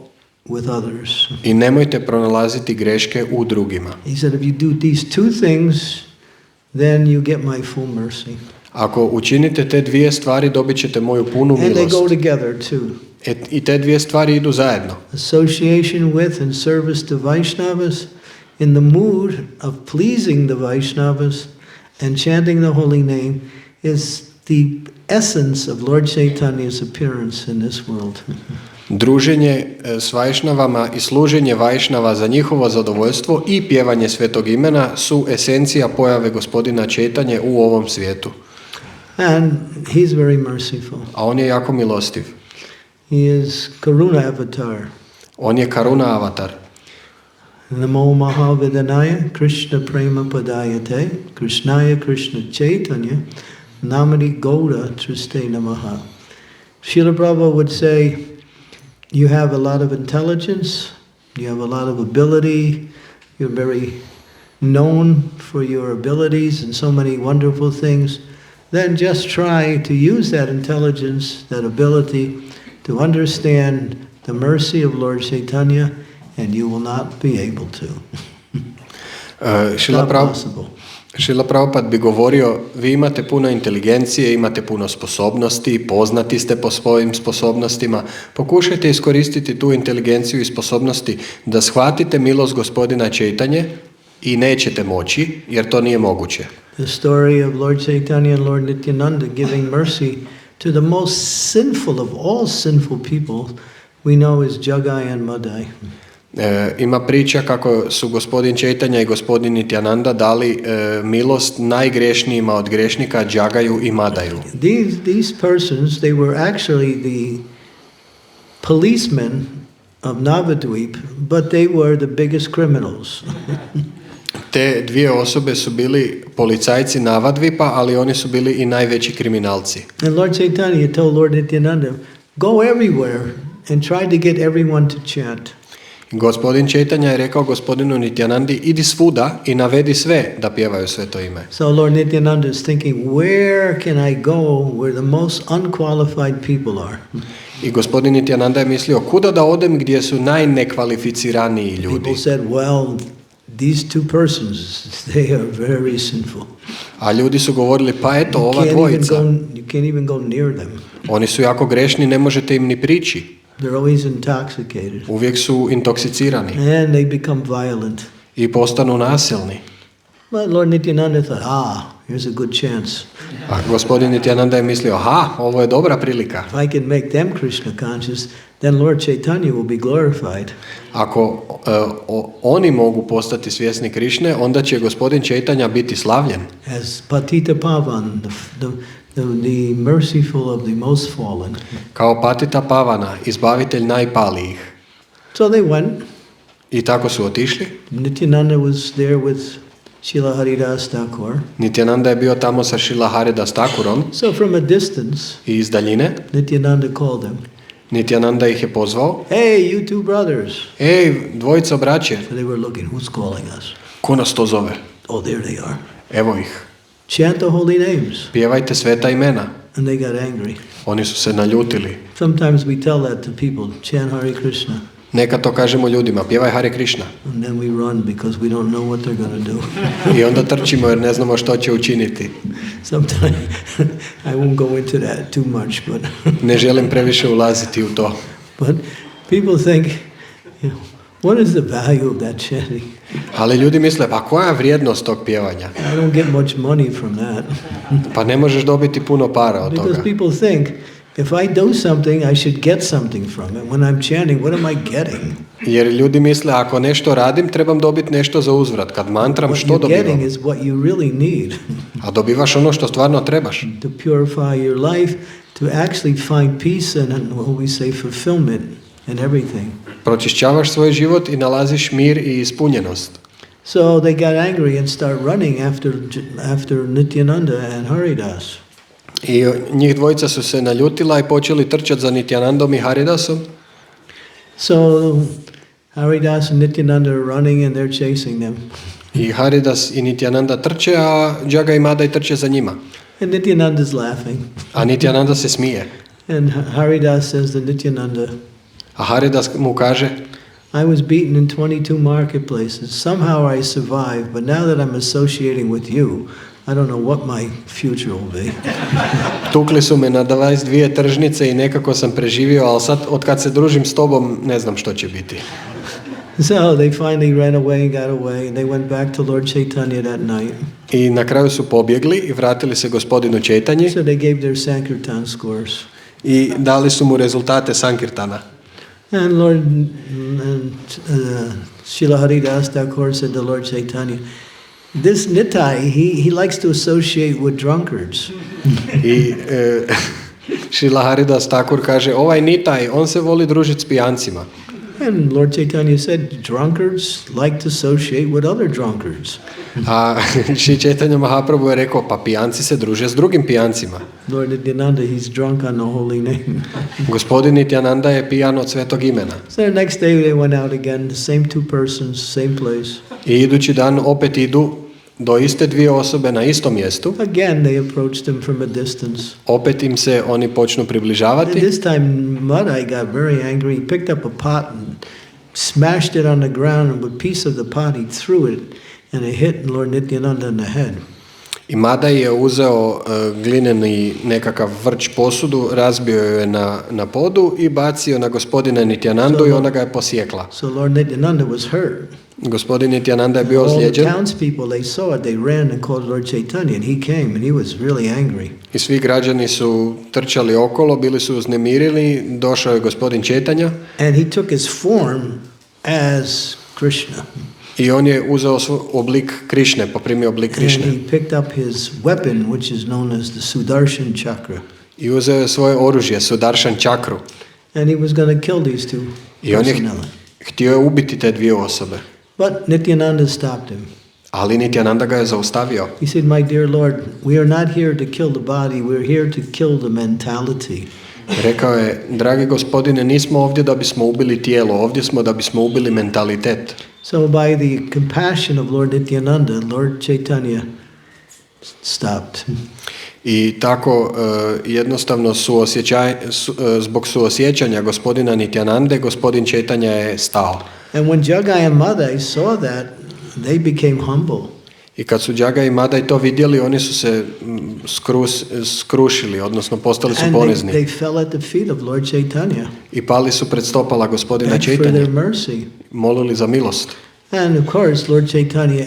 with others.
I nemojte pronalaziti greške u drugima.
He said, if you do these two things, then you get my full mercy.
Ako učinite te dvije stvari, dobit ćete moju punu
And they go
milost.
together too.
I te dvije stvari idu zajedno.
Association with and service to Vaishnavas in the mood of pleasing the Vaishnavas and chanting the holy name is the essence of Lord Chaitanya's appearance in this world.
Druženje s Vajšnavama i služenje Vajšnava za njihovo zadovoljstvo i pjevanje svetog imena su esencija pojave Gospodina Caitanje u ovom svijetu.
And he's very merciful.
A on je jako milostiv.
He is Karuna avatar.
On je Karuna avatar.
Namo Mahavedanaya Krishna Prema Padayate Krishnaya Krishna Chaitanya Namani Gauda Triste Namaha. Srila Prabhupada would say, you have a lot of intelligence, you have a lot of ability, you're very known for your abilities and so many wonderful things, then just try to use that intelligence, that ability, to understand the mercy of Lord Caitanya, and you will not be able to. Not possible.
Šrila Prabhupada bi govorio, vi imate puno inteligencije, imate puno sposobnosti, poznati ste po svojim sposobnostima, pokušajte iskoristiti tu inteligenciju i sposobnosti da shvatite milost Gospodina Caitanje i nećete moći, jer to nije moguće.
The story of Lord Chaitanya and Lord Nityananda giving mercy to the most sinful of all sinful people we know is Jagai and Madai.
Ima priča kako su gospodin Caitanya i gospodin Nityananda dali milost najgrešnijima od grešnika, Džagaju i Madaju.
These persons, they were actually the policemen of Navadvip, but they were the biggest criminals.
Te dvije osobe su bili policajci Navadvipa, ali oni su bili i najveći kriminalci.
And Lord Chaitanya told Lord Nityananda, go everywhere and try to get everyone to chant.
Gospodin Caitanya je rekao gospodinu Nityanandi, idi svuda i navedi sve da pjevaju sveto ime.
So Lord Nityananda is thinking, where can I go where the most unqualified people are?
I gospodin Nityananda je mislio, kuda da odem gdje su najnekvalificiraniji ljudi.
People said, well, these two persons, they are very sinful.
A ljudi su govorili, pa eto, ova dvojica.
You can't even go near them.
Oni su jako grešni, ne možete im ni prići.
They're always intoxicated.
Uvijek su intoksikirani.
And they become violent.
I postanu nasilni.
But Lord Nityananda thought, here's a good chance.
A gospodin Nityananda je mislio, ovo je dobra prilika.
If I can make them Krishna conscious, then Lord Caitanya will be glorified.
Ako oni mogu postati svjesni Krišne, onda će gospodin Caitanya biti slavljen.
As Patita Pavan, the merciful of the most fallen.
Kao Patita Pavana, izbavitelj najpalijih.
So they went.
I tako su otišli.
Nityananda was there with Srila Haridas Thakur.
Nityananda je bio tamo sa Srila Haridas Thakurom.
So from a distance,
I iz daljine
Nityananda called him.
Nityananda ih je pozvao.
Hey, you two brothers.
Ej, dvojica braće,
So they were looking, who's calling us?
ko nas to zove?
Oh, there they are.
Evo ih.
Chant the holy names.
Pjevajte sveta imena.
And they got angry.
Oni su se naljutili.
Sometimes we tell that to people, chant Hare Krishna.
Neka to kažemo ljudima, pjevaj Hare Krishna.
And then we run because we don't know what they're going to do.
I onda trčimo jer ne znamo što će učiniti.
Sometimes, I won't go into that too much, but
Ne želim previše ulaziti u to.
but people think, you know, what is the value of that chanting?
Ali ljudi misle, pa koja je vrijednost tog pjevanja?
I don't get much money from that.
Pa ne možeš dobiti puno para od
Because
toga.
people think, if I do something, I should get something from it. When I'm chanting, what am I getting?
Jer ljudi misle, ako nešto radim, trebam dobiti nešto za uzvrat. Kad mantram,
What
što
you're
dobivam?
getting is what you really need
A dobivaš ono što stvarno trebaš.
to purify your life, to actually find peace and what we say fulfillment in everything.
Pročišćavaš svoj život i nalaziš mir i ispunjenost.
So they got angry and start running after Nityananda and Haridas.
I njih dvojica su se naljutila i počeli trčati za Nityanandom i Haridasom.
So Haridas and Nityananda are running and they're chasing them.
I Haridas i Nityananda trče, a Jaga i Madai trče za njima.
And Nityananda is laughing.
A Nityananda se smije.
And Haridas says to Nityananda,
A Haridas mu kaže,
I was beaten in 22 marketplaces. Somehow I survived, but now that I'm associating with you, I don't know what my future will be.
tukli su me na 22 tržnice i nekako sam preživio, ali sad od kad se družim s tobom ne znam što će biti.
So they finally ran away and got away, and they went back to Lord Caitanye that night.
I na kraju su pobjegli i vratili se gospodinu Caitanyi
So they gave their Sankirtan scores.
i dali su mu rezultate Sankirtana.
And Lord Srila Haridas Thakur said to Lord Caitanya, this Nitai, he likes to associate with drunkards.
I Srila Haridas Thakur kaže, ovaj Nitai, on se voli družiti s pijancima.
And Lord Caitanya said, drunkards like to associate with other drunkards.
A Sri Caitanya Mahaprabhu je rekao, pa pijanci se druže s drugim pijancima.
Lord Nityananda, he's drunk on the holy name.
Gospodin Nityananda je pijan od svetog imena.
So the next day they went out again, the same two persons, same place.
I idući dan opet idu do iste dvije osobe na istom mjestu.
Again they approached him from a distance.
Opet im se oni počnu
And
približavati.
this time Madai got very angry. He picked up a pot and smashed it on the ground, and with a piece of the pot he threw it, and it hit Lord Nityananda in the head.
I Madai je uzeo glineni nekakav vrč posudu, razbio je na podu i bacio na gospodina Nityanandu i ona ga je posjekla.
So Lord Nityananda was hurt.
Gospodin Nityananda je bio
All the
ozlijeđen
townspeople, they saw it, they ran and called Lord Caitanya, and he came, and he was really angry.
i svi građani su trčali okolo, bili su uznemirili, došao je gospodin Caitanya
And he took his form as Krishna.
i on je uzeo oblik Krišne, poprimio oblik
And
Krišne.
he picked up his weapon, which is known as the Sudarshan Chakra.
I uzeo je svoje oružje, Sudarshan čakru.
And he was going to kill these two
I on je
personally.
htio je ubiti te dvije osobe.
But Nityananda stopped him.
Ali Nityananda ga je zaustavio.
He said, my dear Lord, we are not here to kill the body, we're here to kill the mentality.
Rekao je, dragi gospodine, nismo ovdje da bismo ubili tijelo, ovdje smo da bismo ubili mentalitet.
So by the compassion of Lord Nityananda, Lord Caitanya stopped.
I tako jednostavno zbog suosjećanja gospodina Nityanande, gospodin Caitanya je stao.
And when Jagai and Madai saw that, they became humble.
I kad su Jaga i Madai to vidjeli, oni su se skrušili, odnosno postali su
And
ponezni.
they fell at the feet of Lord Caitanya,
I pali su pred stopala gospodina
begged for
Caitanya,
their mercy.
molili za milost.
And of course, Lord Caitanya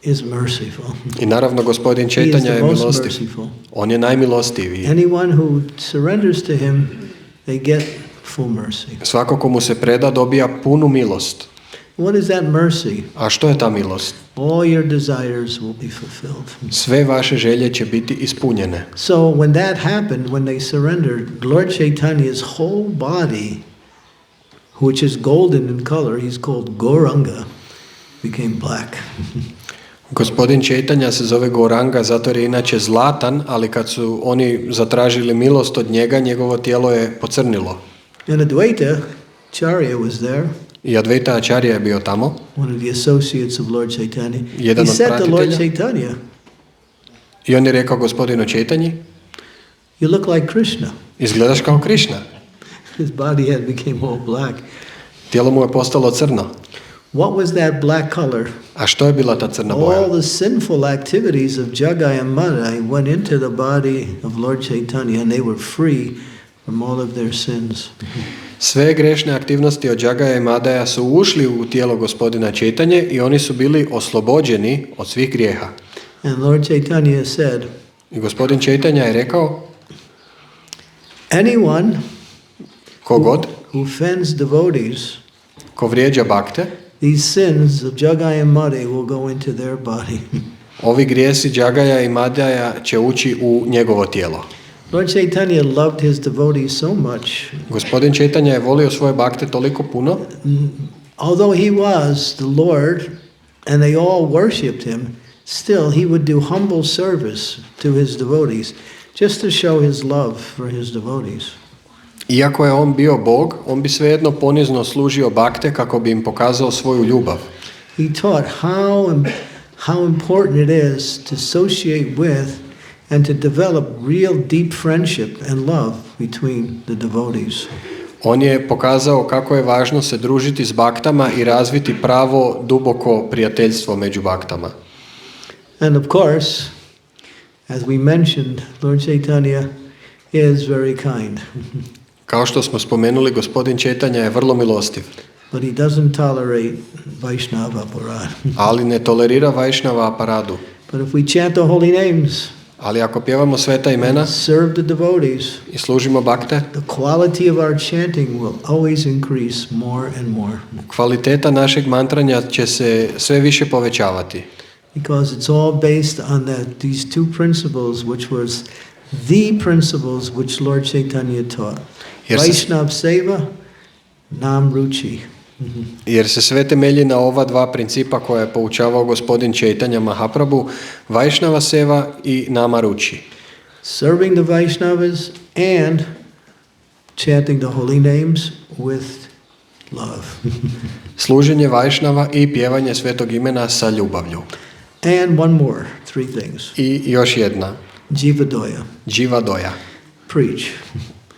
is merciful.
I naravno gospodin
He is
Caitanya
the
je
most
milostiv.
merciful.
On je najmilostiviji.
Anyone who surrenders to him, they get full mercy.
Svako ko mu se preda dobija punu milost.
What is that mercy?
A što je ta milost?
All your desires will be fulfilled.
Sve vaše želje će biti ispunjene.
So when that happened, when they surrendered, Lord Chaitanya's whole body, which is golden in color, he's called Gauranga, became black.
Gospodin Caitanya se zove Gauranga zato jer je inače zlatan, ali kad su oni zatražili milost od njega, njegovo tijelo je pocrnilo.
And Advaita Charya was there,
I Advaita Acharya je bio tamo,
one of the associates of Lord Caitanya.
Jedan
He
od
said to Lord
pratitelja.
Caitanya,
I on je rekao gospodinu Caitanji,
you look like Krishna.
izgledaš kao Krišna.
His body had became all black.
Tijelo mu je postalo crno.
What was that black color?
A što je bila ta crna
All
boja?
the sinful activities of Jagai and Madai went into the body of Lord Caitanya and they were free from all of their sins.
Sve grešne aktivnosti od Jagaja i Madaja su ušli u tijelo gospodina Caitanje i oni su bili oslobođeni od svih grijeha.
And Lord Caitanya said,
I gospodin Caitanya je rekao,
anyone
kogod
who offends devotees,
ko vrijeđa bakte,
these sins of Jagai and Madai will go into their body.
ovi grijesi Jagaja i Madaja će ući u njegovo tijelo.
Lord Caitanya loved his devotees so much.
Gospodin Caitanya je volio svoje bakte toliko puno,
Although he was the Lord and they all worshipped him, still he would do humble service to his devotees just to show his love for his devotees.
iako je on bio Bog, on bi svejedno ponizno služio bakte kako bi im pokazao svoju ljubav.
He taught how important it is to associate with and to develop real deep friendship and love between the devotees.
On je pokazao kako je važno se družiti s baktama i razviti pravo duboko prijateljstvo među baktama.
And of course, as we mentioned, Lord Caitanya is very kind.
Kao što smo spomenuli, gospodin Caitanya je vrlo milostiv,
But he doesn't tolerate Vaishnava aparad.
ali ne tolerira Vajšnava aparadu.
But if we chant the holy names,
Ali ako pjevamo sveta imena
serve the devotees,
i služimo bakte,
the quality of our chanting will always increase more and more.
kvaliteta našeg mantranja će se sve više povećavati.
Because it's all based on these two principles, which was the principles which Lord Caitanya taught.
Yes.
Vaishnav Seva, Nam Ruchi.
Jer se sve temelji na ova dva principa koje je poučavao gospodin Caitanya Mahaprabhu, Vajšnava Seva i Nama Ruči.
Serving the Vaishnavas and chanting the holy names with love.
Služenje Vajšnava i pjevanje svetog imena sa ljubavlju.
And one more, three things.
I još jedna,
Jivadoya,
Jiva Doja,
preach.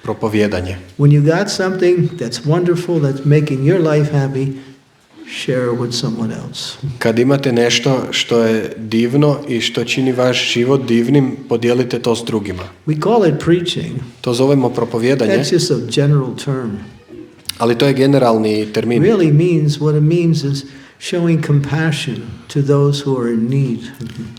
propovijedanje.
When you got something that's wonderful, that's making your life happy, share it with someone else.
Kad imate nešto što je divno i što čini vaš život divnim, podijelite to s drugima.
We call it preaching.
To zovemo propovijedanje,
That's just a general term.
ali to je generalni termin.
Really means, what it means is showing compassion to those who are in need.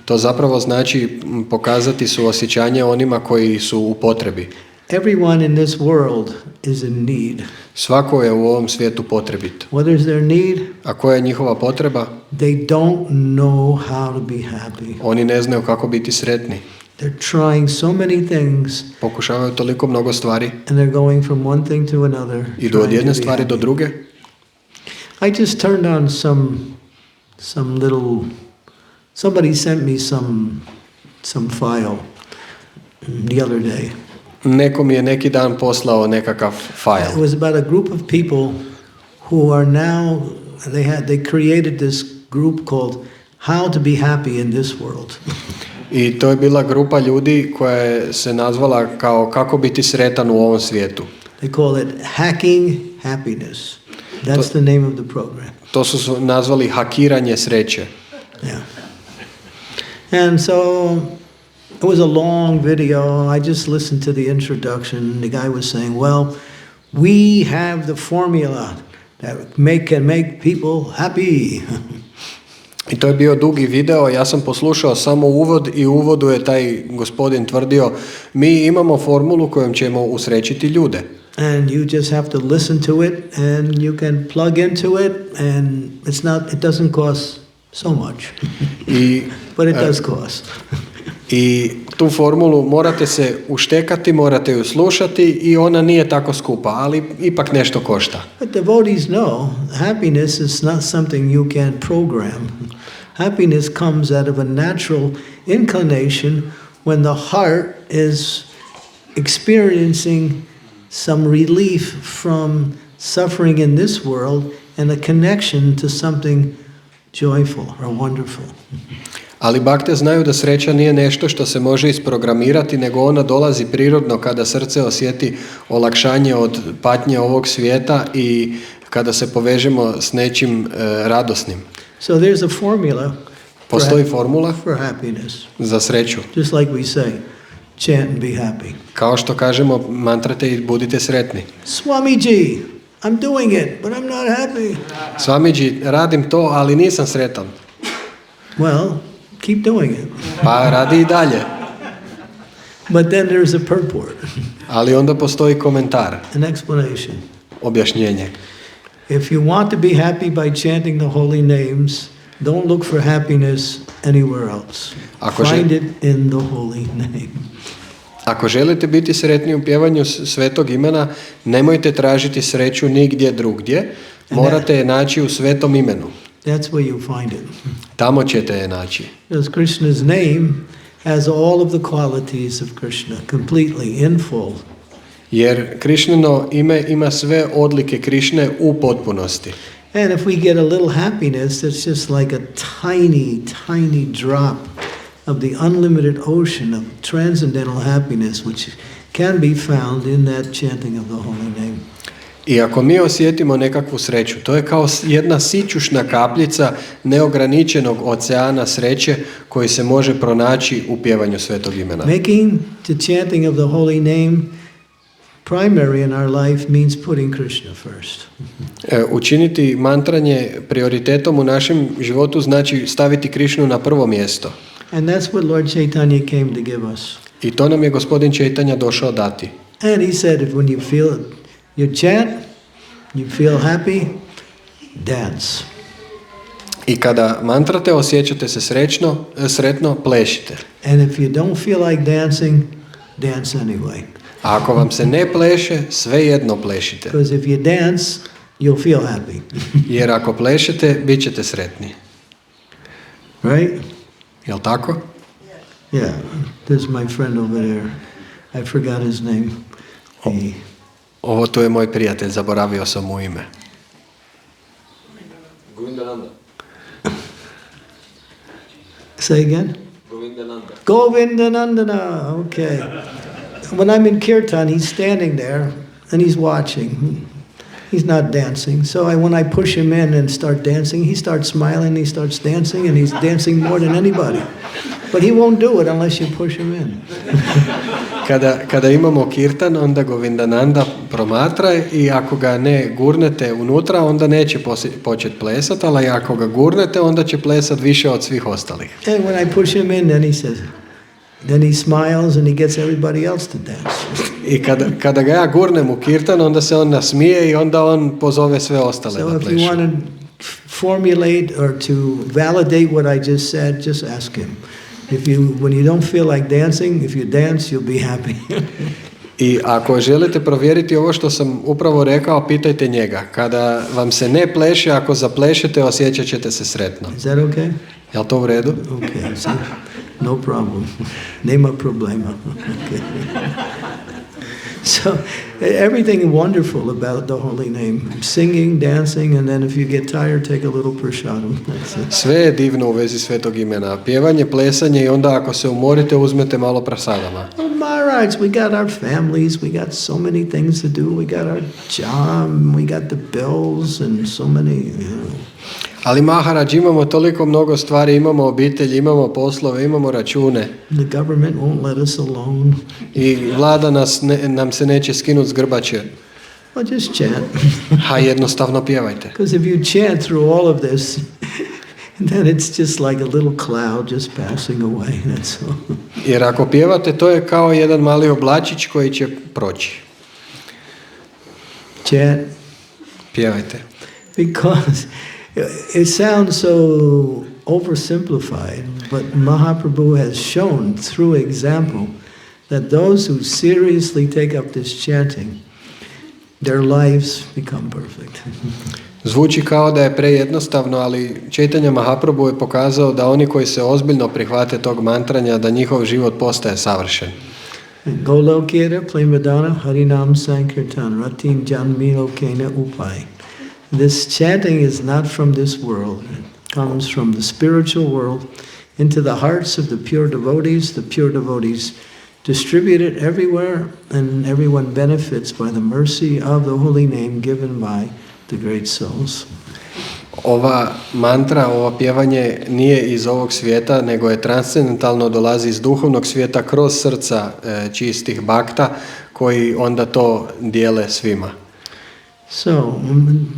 To zapravo znači pokazati suosjećanje onima koji su u potrebi.
Everyone in this world is in need.
Svako je u ovom svijetu potrebit.
What is their need?
A koja je njihova potreba?
They don't know how to be happy.
Oni ne znaju kako biti sretni.
They're trying so many things
Pokušavaju toliko mnogo stvari.
and they're going from one thing to another.
Idu od
trying
jedne
to be
stvari do
happy.
druge.
I just turned on some little, somebody sent me some file the other day.
Neko mi je neki dan poslao nekakav
It
fajl.
was about a group of people who are now, they created this group called How to be happy in this world.
I to je bila grupa ljudi koja je se nazvala kao kako biti sretan u ovom svijetu.
They call it Hacking Happiness. That's the name of the program.
To su nazvali hakiranje sreće.
Yeah. And so it was a long video. I just listened to the introduction. The guy was saying, well, we have the formula that can make people happy.
I to je bio dugi video, ja sam poslušao samo uvod i u uvodu je taj gospodin tvrdio mi imamo formulu kojom ćemo usrećiti ljude.
And you just have to listen to it and you can plug into it and it doesn't cost so much. But it does cost.
I tu formulu morate se uštekati, morate ju slušati i ona nije tako skupa, ali ipak nešto košta.
But devotees know happiness is not something you can program. Happiness comes out of a natural inclination when the heart is experiencing some relief from suffering in this world and a connection to something joyful or wonderful.
Ali bakte znaju da sreća nije nešto što se može isprogramirati, nego ona dolazi prirodno kada srce osjeti olakšanje od patnje ovog svijeta i kada se povežemo s nečim radosnim.
So there's a formula
Postoji formula
for happiness.
za sreću.
Just like we say, chant and be happy.
Kao što kažemo, mantrate i budite sretni.
Swamiji, I'm doing it, but I'm not happy.
Swamiji, radim to, ali nisam sretan.
Well, keep doing it.
Pa radi i dalje.
But then there's a purport,
Ali onda postoji komentar,
an explanation.
objašnjenje.
If you want to be happy by chanting the holy names, don't look for happiness anywhere else. Find it in the holy name.
Ako želite biti sretni u pjevanju svetog imena, nemojte tražiti sreću nigdje drugdje, morate je naći u svetom imenu.
That's where you find it.
Tamo ćete je naći.
Because Krishna's name has all of the qualities of Krishna, completely, in full.
Jer Krišnino ime ima sve odlike Krišne u potpunosti.
And if we get a little happiness, it's just like a tiny, tiny drop of the unlimited ocean of transcendental happiness, which can be found in that chanting of the holy name.
I ako mi osjetimo nekakvu sreću, to je kao jedna sićušna kapljica neograničenog oceana sreće koji se može pronaći u pjevanju svetog imena.
Making the chanting of the holy name primary in our life means putting Krishna first.
Učiniti mantranje prioritetom u našem životu znači staviti Krišnu na prvo mjesto.
And that's what Lord Caitanye came to give us.
I to nam je gospodin Caitanya došao dati.
And he said, if when you feel you chant, you feel happy, dance.
I kada mantrate, osjećate se sretno, plešite.
And if you don't feel like dancing, dance anyway.
A ako vam se ne pleše, svejedno plešite.
Because if you dance, you'll feel happy.
Jer ako plešete, bit ćete sretni.
Right?
Jel tako?
Yeah. There's my friend over there. I forgot his name.
Ovo tu je moj prijatelj, zaboravio sam mu ime.
Say again? Govindanandana. Okay. When I'm in kirtan, he's standing there and he's watching. He's not dancing. So when I push him in and start dancing, he starts smiling, he starts dancing, and he's dancing more than anybody. But he won't do it unless you push him in.
Kada imamo kirtan, onda Govindananda promatra i ako ga ne gurnete unutra, onda neće početi plesati, ali ako ga gurnete, onda će plesati više od svih ostalih.
And when I push him in, then he says, then he smiles and he gets everybody else to dance.
I kada ga ja gurnem u kirtan, onda se on nasmije i onda on pozove sve ostale da plešu.
So if you want to formulate or to validate what I just said, just ask him. When you don't feel like dancing, if you dance, you'll be happy.
I ako želite provjeriti ovo što sam upravo rekao, pitajte njega. Kada vam se ne pleše, ako zaplešete, osjećat ćete se sretno.
Is that okay?
Jel to u redu?
Okay, so no problem. Nema problema. Okay. So everything wonderful about the holy name. Singing, dancing, and then if you get tired, take a little prasadam.
Sve je divno u vezi svetog imena. Pjevanje, plesanje i onda ako se umorite, uzmete malo prasadama.
Oh, Maharaj, we got our families, we got so many things to do, we got our job, we got the bills and so many,
Ali Maharaj, imamo toliko mnogo stvari, imamo obitelj, imamo poslove, imamo račune.
The government won't let us alone.
I vlada nam se neće skinuti s grbače.
Well, just chant.
Ha, jednostavno pjevajte.
Because if you chant through all of this, then it's just like a little cloud just passing away, that's all.
Jer ako pjevate, to je kao jedan mali oblačić koji će proći.
Chant.
Pjevajte.
Because it sounds so oversimplified, but Mahaprabhu has shown through example that those who seriously take up this chanting, their lives become perfect.
Zvuči kao da je prejednostavno, ali Caitanya Mahaprabhu je pokazao da oni koji se ozbiljno prihvate tog mantranja, da njihov život postaje savršen.
Golokera Plemadana Harinam Sankirtan Ratin Janmilo Kena Upai. This chanting is not from this world. It comes from the spiritual world into the hearts of the pure devotees. The pure devotees distribute it everywhere, and everyone benefits by the mercy of the holy name given by the great souls.
Ova mantra, ovo pjevanje nije iz ovog svijeta, nego je transcendentalno, dolazi iz duhovnog svijeta kroz srca čistih bakta koji onda to dijele svima.
So,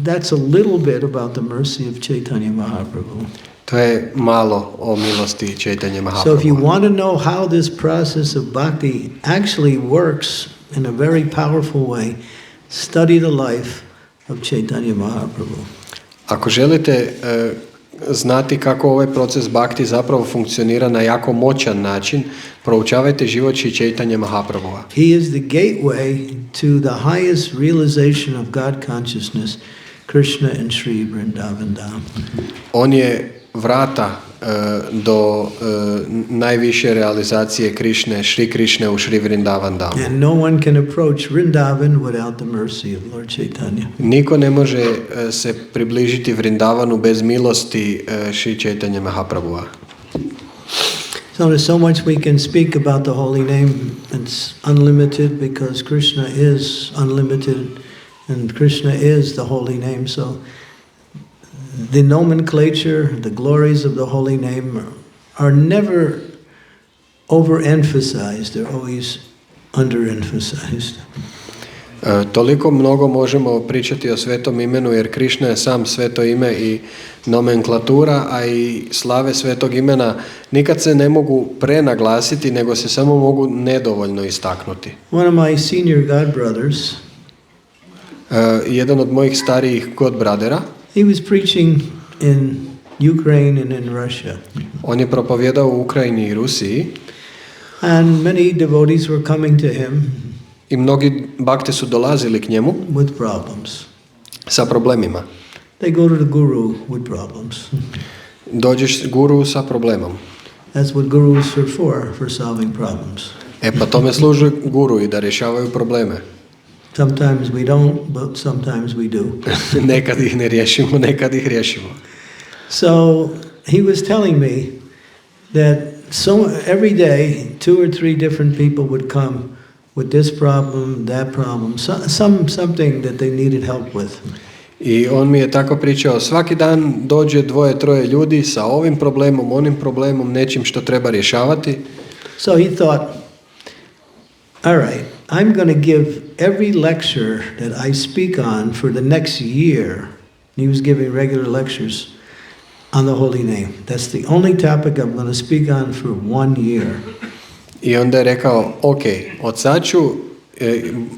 that's a little bit about the mercy of Caitanye Mahaprabhu.
To je malo o milosti Caitanje Mahaprabhu.
So if you want to know how this process of bhakti actually works in a very powerful way, study the life of Caitanye Mahaprabhu.
Ako želite znati kako ovaj proces bhakti zapravo funkcionira na jako moćan način, proučavajte život Caitanje Mahaprabhua.
He is the gateway to the highest realization of God consciousness, Krishna and Sri Vrindavan Dham.
On je vrata do najviše realizacije Krišne, Šri Krišne u Šri Vrindavan Dhamu.
And no one can approach Vrindavan without the mercy of Lord Chaitanya.
Niko ne može se približiti Vrindavanu bez milosti Šri Caitanje Mahaprabhua.
So there's so much we can speak about the holy name. It's unlimited because Krishna is unlimited and Krishna is the holy name. So the nomenclature, the glories of the holy name are never overemphasized. They're always underemphasized.
Toliko mnogo možemo pričati o svetom imenu jer Krišna je sam sveto ime i nomenklatura, a i slave svetog imena nikad se ne mogu prenaglasiti, nego se samo mogu nedovoljno istaknuti.
One of my senior god brothers,
jedan od mojih starijih god bradera,
he was preaching in Ukraine and in Russia.
On je propovjedao u Ukrajini i Rusiji.
And many devotees were coming to him
I mnogi bakte su dolazili k njemu
with problems.
sa problemima.
They go to the guru with problems.
Dođeš guru sa problemom.
That's what gurus are for solving problems.
Pa tome služe guru i da rješavaju probleme.
Sometimes we don't, but sometimes we do.
Nekad ih ne riješimo, nekad ih riješimo.
So he was telling me that every day 2 or 3 different people would come with this problem, that problem, something that they needed help with.
I on mi je tako pričao, svaki dan dođe 2-3 ljudi sa ovim problemom, onim problemom, nečim što treba rješavati.
So he thought, all right, I'm going to give every lecture that I speak on for the next year. He was giving regular lectures on the holy name. That's the only topic I'm going to speak on for 1 year.
I onda je rekao, ok, od sad ću,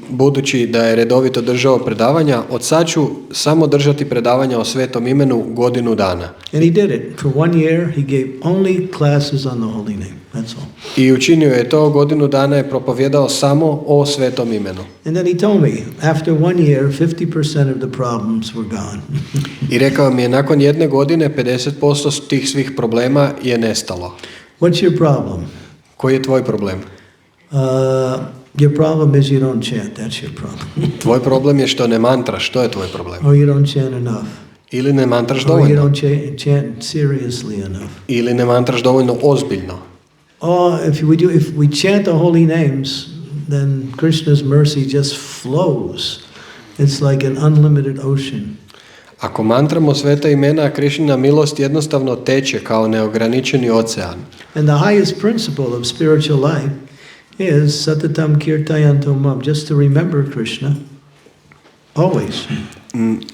budući da je redovito držao predavanja, od sad ću samo držati predavanja o svetom imenu godinu dana.
And he did it. For 1 year, he gave only classes on the holy name. That's all.
I učinio je to, godinu dana je propovjedao samo o svetom imenu.
And then he told me, after 1 year, 50% of the problems were gone.
I rekao mi je, nakon 1 godine, 50% tih svih problema je nestalo.
What's your problem?
Koji je tvoj problem?
Your problem is you don't chant. That's your problem.
Tvoj problem je što ne mantraš. Što je tvoj problem?
Or you don't chant enough.
Ili ne mantraš
Or you
dovoljno.
don't chant seriously enough.
Ili ne mantraš dovoljno ozbiljno.
If we chant the holy names, then Krishna's mercy just flows. It's like an unlimited ocean.
Ako mantramo sveta imena, Krišnina milost jednostavno teče kao neograničeni ocean.
And the highest principle of spiritual life is satatam kirtayanto mam, just to remember Krishna always.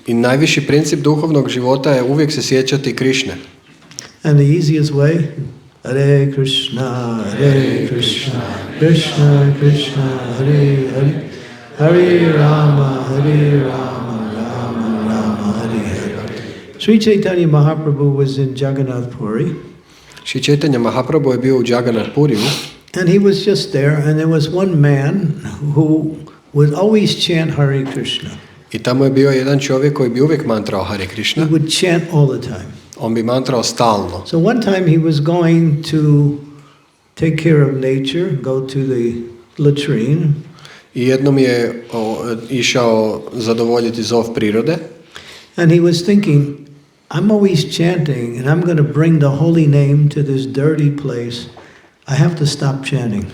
I najviši princip duhovnog života je uvijek se sjećati Krišne.
And the easiest way, Hare Krishna, Krishna Krishna, Hare Hare, Hare Rama, Rama Rama, Hare Hare. Sri Chaitanya Mahaprabhu was in Jagannath Puri.
Sri Caitanje Mahaprabhu je bio u Jagannath Puriju.
And he was just there, and there was one man who would always chant Hare Krishna.
I tamo je bio jedan čovjek koji bi uvijek mantrao Hare Krishna.
He would chant all the time.
On bi mantrao stalno.
So one time he was going to take care of nature, go to the latrine.
I jednom je išao zadovoljiti zov prirode.
And he was thinking, I'm always chanting and I'm going to bring the holy name to this dirty place. I have to stop chanting.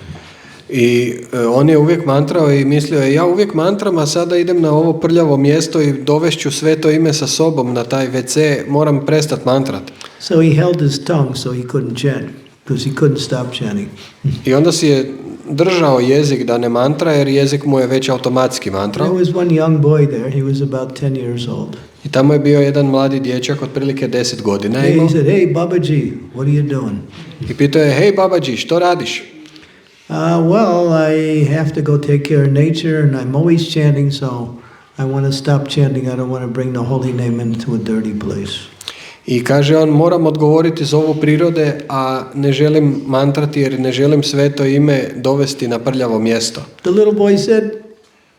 I on je uvijek mantrao i mislio je, ja uvijek mantram, a sada idem na ovo prljavo mjesto i dovešću sveto ime sa sobom na taj WC, moram prestati mantrat.
So he held his tongue so he couldn't chant, because he couldn't stop chanting.
I onda si je držao jezik da ne mantra, jer jezik mu je već automatski mantrao.
There was one young boy there, he was about 10 years old.
I tamo je bio jedan mladi dječak, otprilike 10 godina.
He said, hey Babaji, what are you doing?
I pitao je, hej Babaji, što radiš?
Well, I have to go take care of nature and I'm always chanting, so I want to stop chanting. I don't want to bring the holy name into a dirty place.
I kaže on, moram odgovoriti za ovu prirode, a ne želim mantrati jer ne želim sveto ime dovesti na prljavo mjesto.
The little boy said,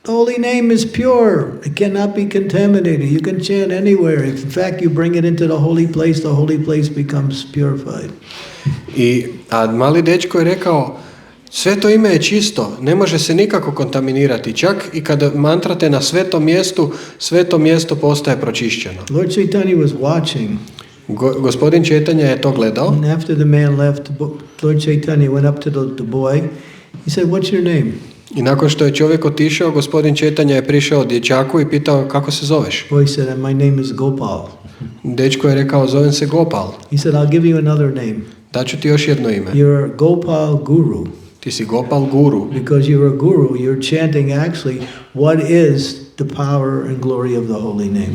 the holy name is pure. It cannot be contaminated. You can chant anywhere. If in fact you bring it into the holy place becomes purified.
A mali dečko je rekao, sveto ime je čisto, ne može se nikako kontaminirati. Čak i kada mantrate na sveto mjesto postaje pročišćeno.
Lord Caitanye was watching.
Gospodin Caitanye je to gledao.
And after the man left, Lord Caitanye went up to the boy. He said, what's your name?
I nakon što je čovjek otišao, gospodin Caitanye je prišao dječaku i pitao, kako se zoveš?
Boy said, my name is Gopal.
Dečko je rekao, zovem se Gopal.
He said, I'll give you another name.
Daću ti još jedno ime.
You're Gopal Guru.
Ti si Gopal Guru.
Because you're a guru, you're chanting actually what is the power and glory of the holy name.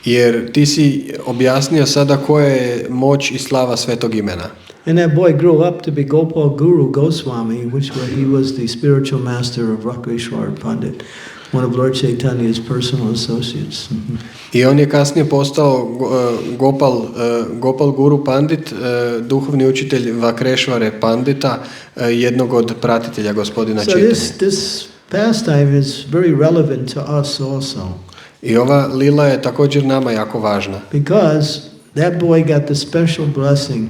Jer ti si objasnio sada koja je moć i slava svetog imena.
And that boy grew up to be Gopal Guru Goswami, he was the spiritual master of Rakeshwar Pandit, one of Lord Chaitanya's personal associates.
I on je kasnije postao Gopal Guru Pandit, duhovni učitelj Vakreshware Pandita, jednog od pratitelja gospodina Caitanje.
So this pastime is very relevant to us also.
I ova lila je također nama jako važna.
Because that boy got the special blessing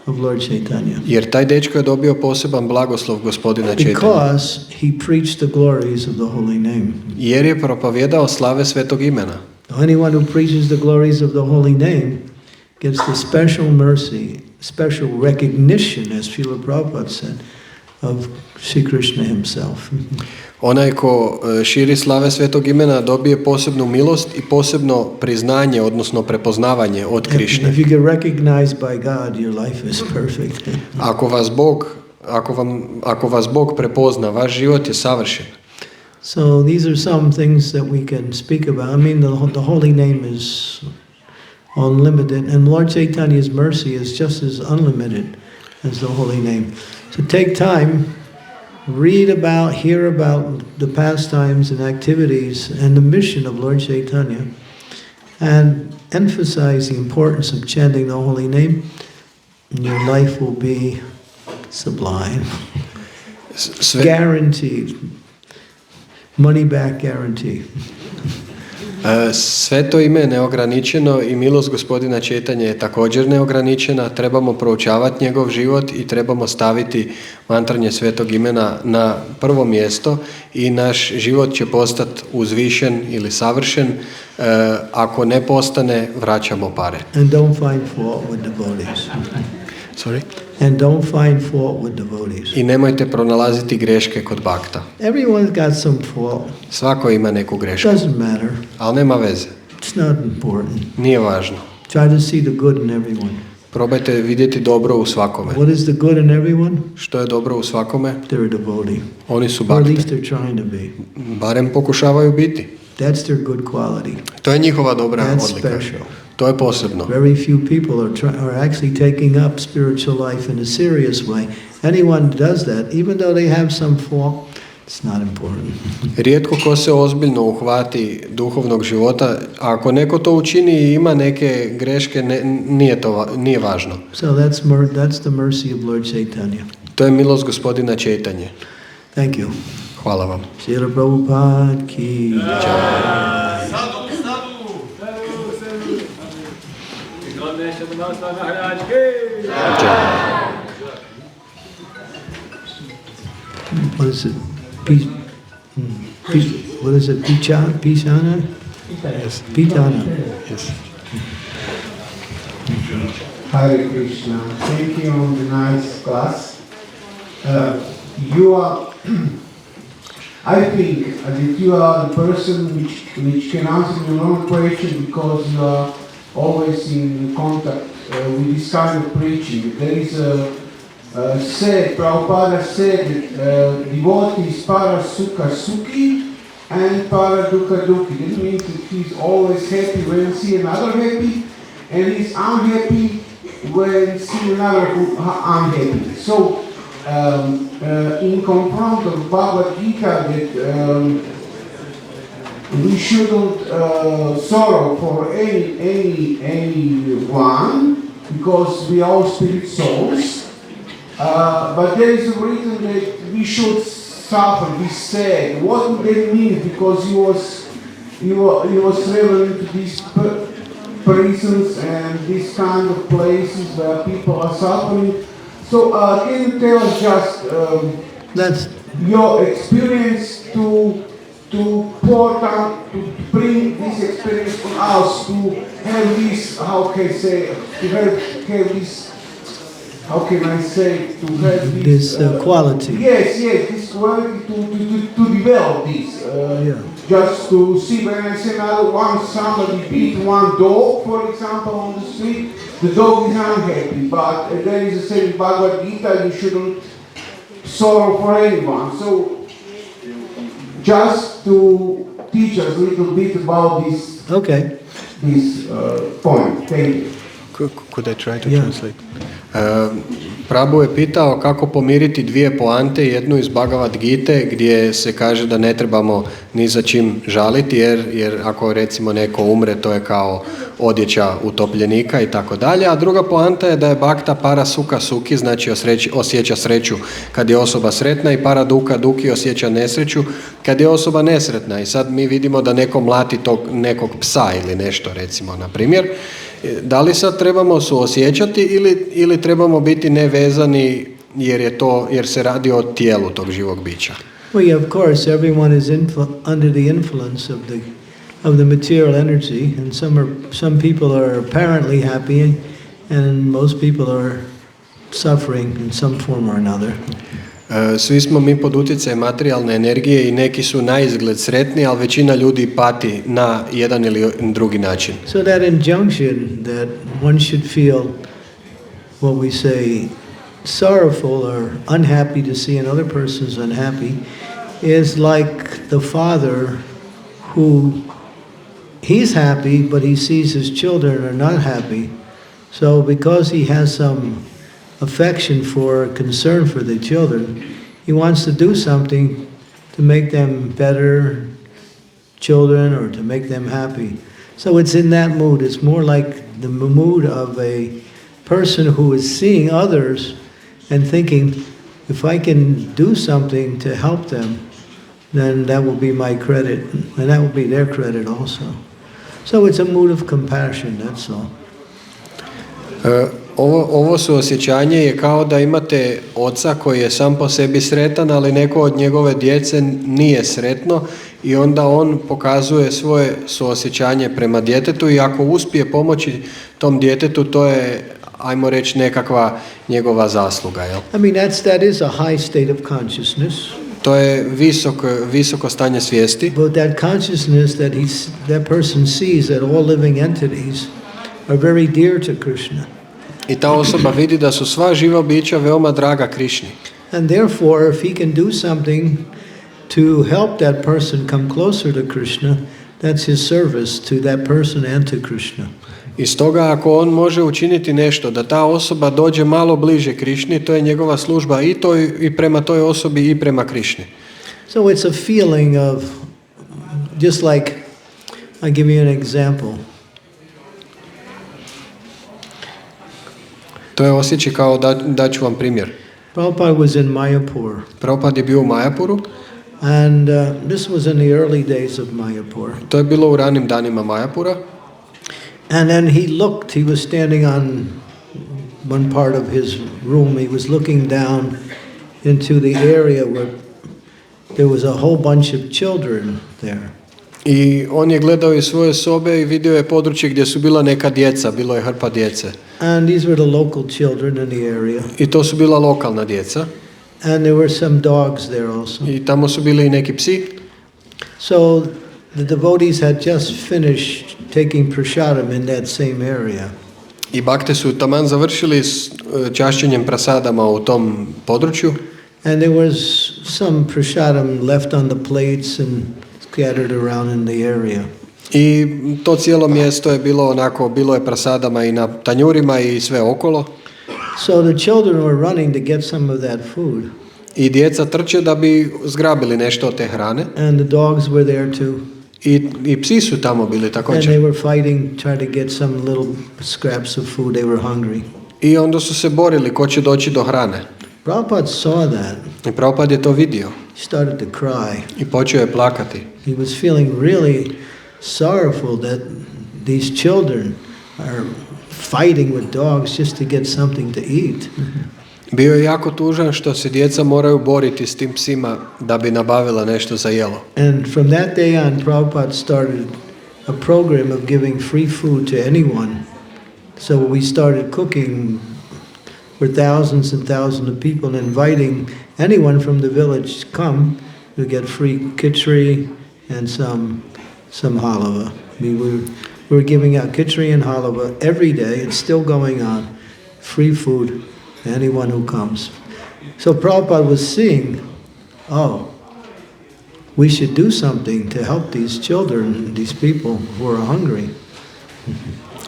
of Lord Caitanya.
Jer taj dečko je dobio poseban blagoslov gospodina Caitanje.
Because he preached the glories of the holy name.
Jer je propovjedao slave svetog imena.
Anyone who preaches the glories of the holy name gets the special mercy, special recognition, as Srila Prabhupada said, of Sri Krishna himself.
Onaj ko širi slave svetog imena dobije posebnu milost i posebno priznanje, odnosno prepoznavanje od Krišne.
If you get recognized by God, your life is perfect.
Ako vas Bog prepozna, vaš život je savršen.
So these are some things that we can speak about. I mean, the holy name is unlimited, and Lord Chaitanya's mercy is just as unlimited as the holy name. So take time, read about, hear about the pastimes and activities and the mission of Lord Caitanya, and emphasize the importance of chanting the holy name, and your life will be sublime. Guaranteed. Money back guarantee.
Sveto ime je neograničeno i milost gospodina Caitanje je također neograničena. Trebamo proučavati njegov život i trebamo staviti mantranje svetog imena na prvo mjesto i naš život će postati uzvišen ili savršen. Ako ne postane, vraćamo pare.
And don't find fault with devotees.
Sorry?
And don't find fault with devotees.
I nemojte pronalaziti greške kod bakta.
Everyone's got some fault.
Svako ima neku grešku.
Doesn't matter.
Ali nema veze.
It's not important.
Nije važno.
Try to see the good in everyone.
Probajte vidjeti dobro u svakome.
What is the good in everyone?
Što je dobro u svakome?
They're a devotee.
Oni su
Or at
bakte.
least they're trying to be.
Barem pokušavaju biti.
That's their good quality.
To je njihova dobra
That's
odlika.
special.
To je posebno.
Very few people are actually taking up spiritual life in a serious way. Anyone does that, even though they have some fault, it's not important.
Rijetko ko se ozbiljno uhvati duhovnog života, a ako neko to učini i ima neke greške, nije važno.
So that's the mercy of Lord Caitanya.
To je milost gospodina Caitanje.
Thank you.
Hvala vam.
Srila Prabhupada ki jai.
Jai.
what is it? What is it? Pichana?
Yes.
Pitana.
Yes.
Hare Krishna. Thank you on the nice class. You are, I think that you are the person which can answer your own question because you are always in contact with this kind of preaching. There is said, Prabhupada said that devotees para sukha sukhi and para dukkha dukhi. This means that he's always happy when he sees another happy, and he's unhappy when see another who unhappy. So, in confront of Bhagavad Gita, that we shouldn't sorrow for anyone because we are all spirit souls. But there is a reason that we should suffer, be sad. What would that mean? Because he was traveling to these prisons and these kind of places where people are suffering. So can you tell us just
That's
your experience to pour down, to bring this experience on us, to have this, how can I say, to have this, how can I say, to have this
quality.
Yes, this quality to develop this.
Yeah.
Just to see when I say another one, somebody beat one dog, for example, on the street, the dog is unhappy. But there is a saying in Bhagavad Gita, you shouldn't sorrow for anyone. So just to teach us a little bit about this.
Okay.
This point. Thank you.
Could I try to translate? Prabhu je pitao kako pomiriti dvije poante, jednu iz Bhagavad Gite gdje se kaže da ne trebamo ni za čim žaliti jer ako recimo neko umre to je kao odjeća utopljenika i tako dalje, a druga poanta je da je bhakta para sukha sukhi, znači osjeća sreću kad je osoba sretna i para dukkha dukhi osjeća nesreću kad je osoba nesretna. I sad mi vidimo da neko mlati tog nekog psa ili nešto recimo na primjer. Da li sad trebamo suosjećati ili trebamo biti nevezani jer se radi o tijelu tog živog bića?
Well, of course, everyone is under the influence of the material energy, and some people are apparently happy, and most people are suffering in some form or another.
Svi smo mi pod utjecajem materijalne energije i neki su na izgled sretni, ali većina ljudi pati na jedan ili drugi način.
So that injunction that one should feel what we say sorrowful or unhappy to see another person's unhappy is like the father who he's happy but he sees his children are not happy. So because he has some affection for, concern for the children, he wants to do something to make them better children or to make them happy. So it's in that mood. It's more like the mood of a person who is seeing others and thinking, if I can do something to help them, then that will be my credit, and that will be their credit also. So it's a mood of compassion, that's all.
Ovo suosjećanje je kao da imate oca koji je sam po sebi sretan, ali neko od njegove djece nije sretno i onda on pokazuje svoje suosjećanje prema djetetu i ako uspije pomoći tom djetetu, to je, ajmo reći, nekakva njegova zasluga. Jel?
I mean, that is a high state of consciousness.
To je visoko stanje svijesti.
But that consciousness that person sees that all living entities are very dear to Krishna.
I ta osoba vidi da su sva živa bića veoma draga Krišni.
And therefore, if he can do something to help that person come closer to Krishna, that's his service to that person and to Krishna.
I stoga ako on može učiniti nešto da ta osoba dođe malo bliže Krišni, to je njegova služba i prema toj osobi i prema Krišni.
So it's a feeling of, just like, I'll give you an example.
To je osjećaj kao da ću vam primjer.
Prabhupada was in Mayapur.
Prabhupada je bio u Mayapuru.
And this was in the early days of Mayapur.
To je bilo u ranim danima Mayapura.
And then he was standing on one part of his room, he was looking down into the area where there was a whole bunch of children there.
I on je gledao iz svoje sobe i vidio je područje gdje su bila neka djeca, bilo je hrpa djece.
And these were the local children in the area.
I to su bila lokalna djeca.
And there were some dogs there also.
I tamo su bili i neki psi.
So the devotees had just finished taking prasadam in that same area.
I bakte su taman završili s čašćenjem prasadama u tom području.
And there was some prasadam left on the plates and scattered around in the area.
I to cijelo mjesto je bilo onako, bilo je prasadama i na tanjurima i sve okolo.
So the children were running to get some of that food.
I djeca trče da bi zgrabili nešto od te hrane.
And the dogs were there too.
I psi su tamo bili
And
također.
they were fighting, trying to get some little scraps of food. They were hungry.
I onda su se borili ko će doći do hrane.
Prabhupada saw that.
I Prabhupada je to vidio.
He started to cry.
I počeo je plakati.
He was feeling really sorrowful that these children are fighting with dogs just to get something to eat.
Bio je jako tužan što se djeca moraju boriti s tim psima da bi nabavila nešto za jelo.
And from that day on, Prabhupada started a program of giving free food to anyone. So we started cooking for thousands and thousands of people and inviting anyone from the village to come to get free khichdi and some halava. We were giving out khichdi and halava every day. It's still going on. Free food to anyone who comes. So Prabhupada was seeing, we should do something to help these children, these people who are hungry.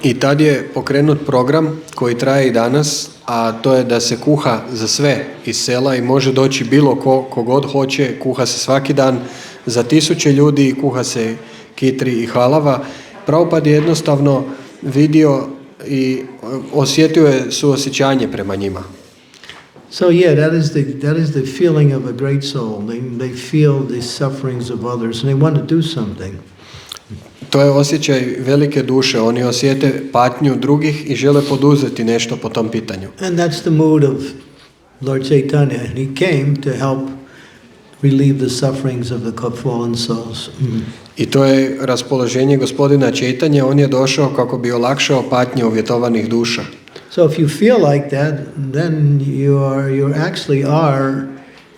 I tad je pokrenut program koji traje i danas, a to je da se kuha za sve iz sela i može doći bilo ko god hoće, kuha se svaki dan za 1000 ljudi, kuha se kitri i halava. Prabhupada je jednostavno vidio i osjetio je suosjećanje prema njima.
So that is the feeling of a great soul. They feel the sufferings of others and they want to do something.
To je osjećaj velike duše. Oni osjete patnju drugih i žele poduzeti nešto po tom pitanju.
And that's the mood of Lord Caitanya. He came to help relieve the sufferings of the fallen souls.
I to je raspoloženje Gospodina Caitanje. On je došao kako bi olakšao patnje uvjetovanih duša.
So if you feel like that, then you actually are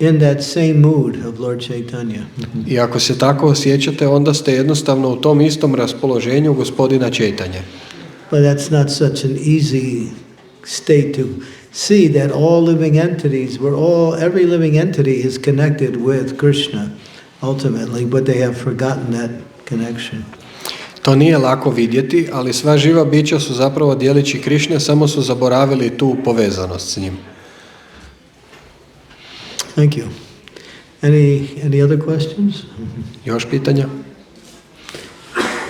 in that same mood of Lord Chaitanya.
I ako se tako osjećate, onda ste jednostavno u tom istom raspoloženju Gospodina Caitanje.
But that's not such an easy state to see that all living entities, every living entity is connected with Krishna ultimately, but they have forgotten that connection.
To nije lako vidjeti, ali sva živa bića su zapravo dijelići Krišne, samo su zaboravili tu povezanost s njim.
Thank you. Any other questions?
Još pitanja?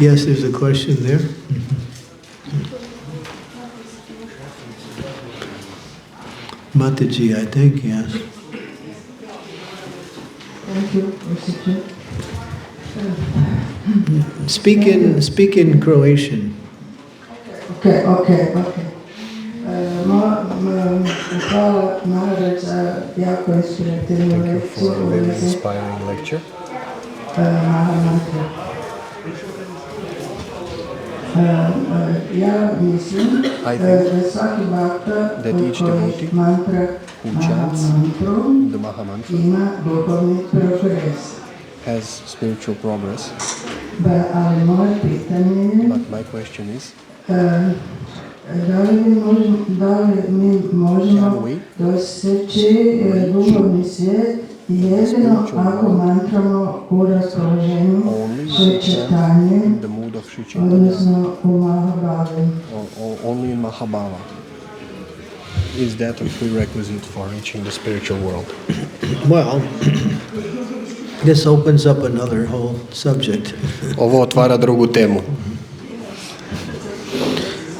Yes, there's a question there. Mataji, I think, yes.
Thank you,
Speak in Croatian.
Okay. Hvala Maharaj za jako inspirativnu lekciju.
Inspiring lecture.
Mahamantra. Ja mislim da svaki bhakta koji mantra
The Maha mantra
ima duhovni progres.
has spiritual progress.
Ali moje pitanje je
But my question is,
da li mi možemo doseći duhovni svijet jedino ako mantramo u raspoloženju Caitanje,
in the mood of Sri Chaitanya,
odnosno u Mahabhavi.
or only in Mahabhava? Is that a prerequisite for reaching the spiritual world?
Well, this opens up another whole subject.
Ovo otvara drugu temu.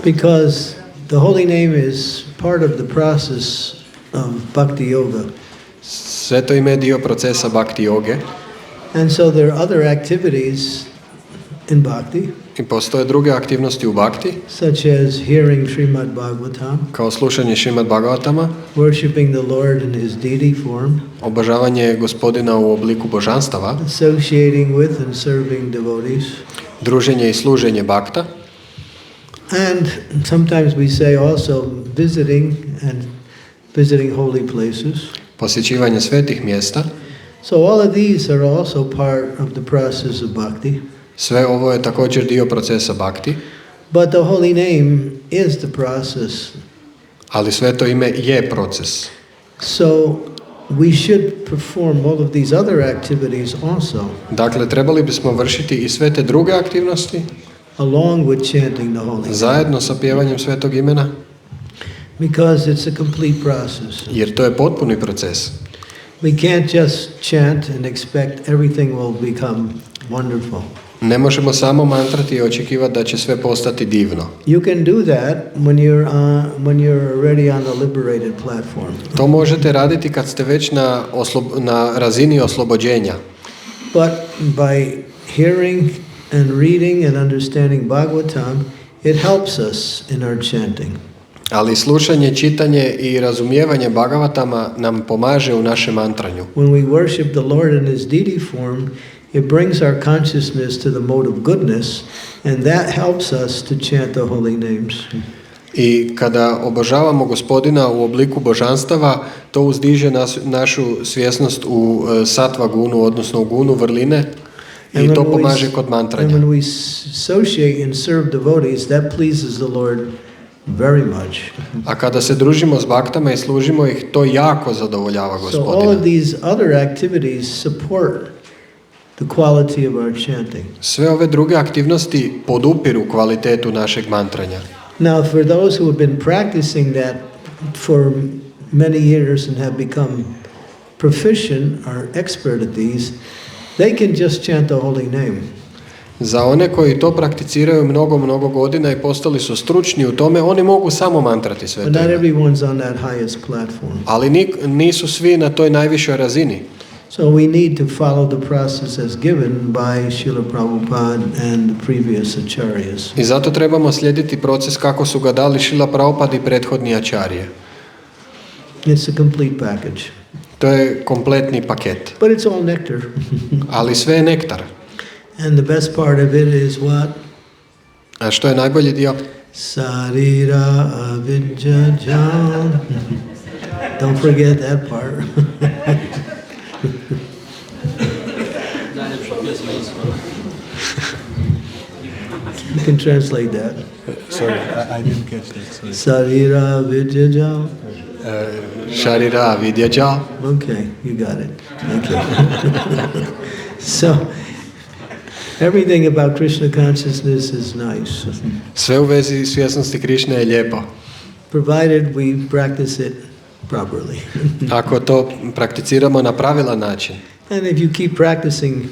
Because the holy name is part of the process of bhakti yoga.
Sveto ime je dio procesa bhakti joge.
And so there are other activities in bhakti.
I postoje druge aktivnosti u bhakti,
such as hearing Srimad Bhagavatam,
kao slušanje Srimad Bhagavatama,
worshiping the Lord in His deity form,
obožavanje Gospodina u obliku božanstava,
associating with and serving devotees,
druženje i služenje bhakta,
and sometimes we say also visiting holy places.
posjećivanje svetih mjesta.
So all of these are also part of the process of bhakti.
Sve ovo je također dio procesa bhakti,
But the holy name is the process.
ali sveto ime je proces.
So we should perform all of these other activities also,
Dakle, trebali bismo vršiti i sve te druge aktivnosti
along with chanting the holy name,
zajedno sa pjevanjem svetog imena,
because it's a complete process.
jer to je potpuni proces.
We can't just chant and expect everything will become wonderful.
Ne možemo samo mantrati i očekivati da će sve postati divno.
You can do that when you're already on the liberated platform.
To možete raditi kad ste već na razini oslobođenja.
But by hearing and reading and understanding Bhagavatam, it helps us in our chanting.
Ali slušanje, čitanje i razumijevanje Bhagavatama nam pomaže u našem mantranju.
When we worship the Lord in His deity form, it brings our consciousness to the mode of goodness, and that helps us to chant the holy names.
I kada obožavamo Gospodina u obliku božanstava, to uzdiže našu svjesnost u sattva gunu, odnosno u gunu vrline, i to pomaže kod mantranja.
And when we associate and serve devotees, that pleases the Lord very much.
A kada se družimo s baktama i služimo ih, to jako zadovoljava
So all
Gospodina.
of these other activities support the quality of our chanting.
Sve ove druge aktivnosti podupiru kvalitetu našeg mantranja.
Now, for those who have been practicing that for many years and have become proficient or expert at these, they can just chant the holy name.
Za one koji to prakticiraju mnogo godina i postali su stručni u tome, oni mogu samo mantrati
But
sveto
not
ime.
everyone's on that highest platform.
Ali nisu svi na toj najvišoj razini.
So we need to follow the process as given by Srila Prabhupada and the previous acharyas.
I zato trebamo slijediti proces kako su ga dali Srila Prabhupada i prethodni ačarije.
It's a complete package.
To je kompletni paket.
But it's all nectar.
Ali sve je nektar.
And the best part of it is what?
A što je najbolji dio?
Sarira avidya jam. Don't forget that part. You can translate that.
Sorry,
I didn't catch that. Sorry.
Sarira avidya jam.
Šarira vidjađa.
Okay, you got it. Thank you. So, everything about Krishna consciousness is nice,
Sve u vezi svjesnosti Krišne je lijepo.
provided we practice it properly.
Ako to prakticiramo na pravilan način.
And if you keep practicing,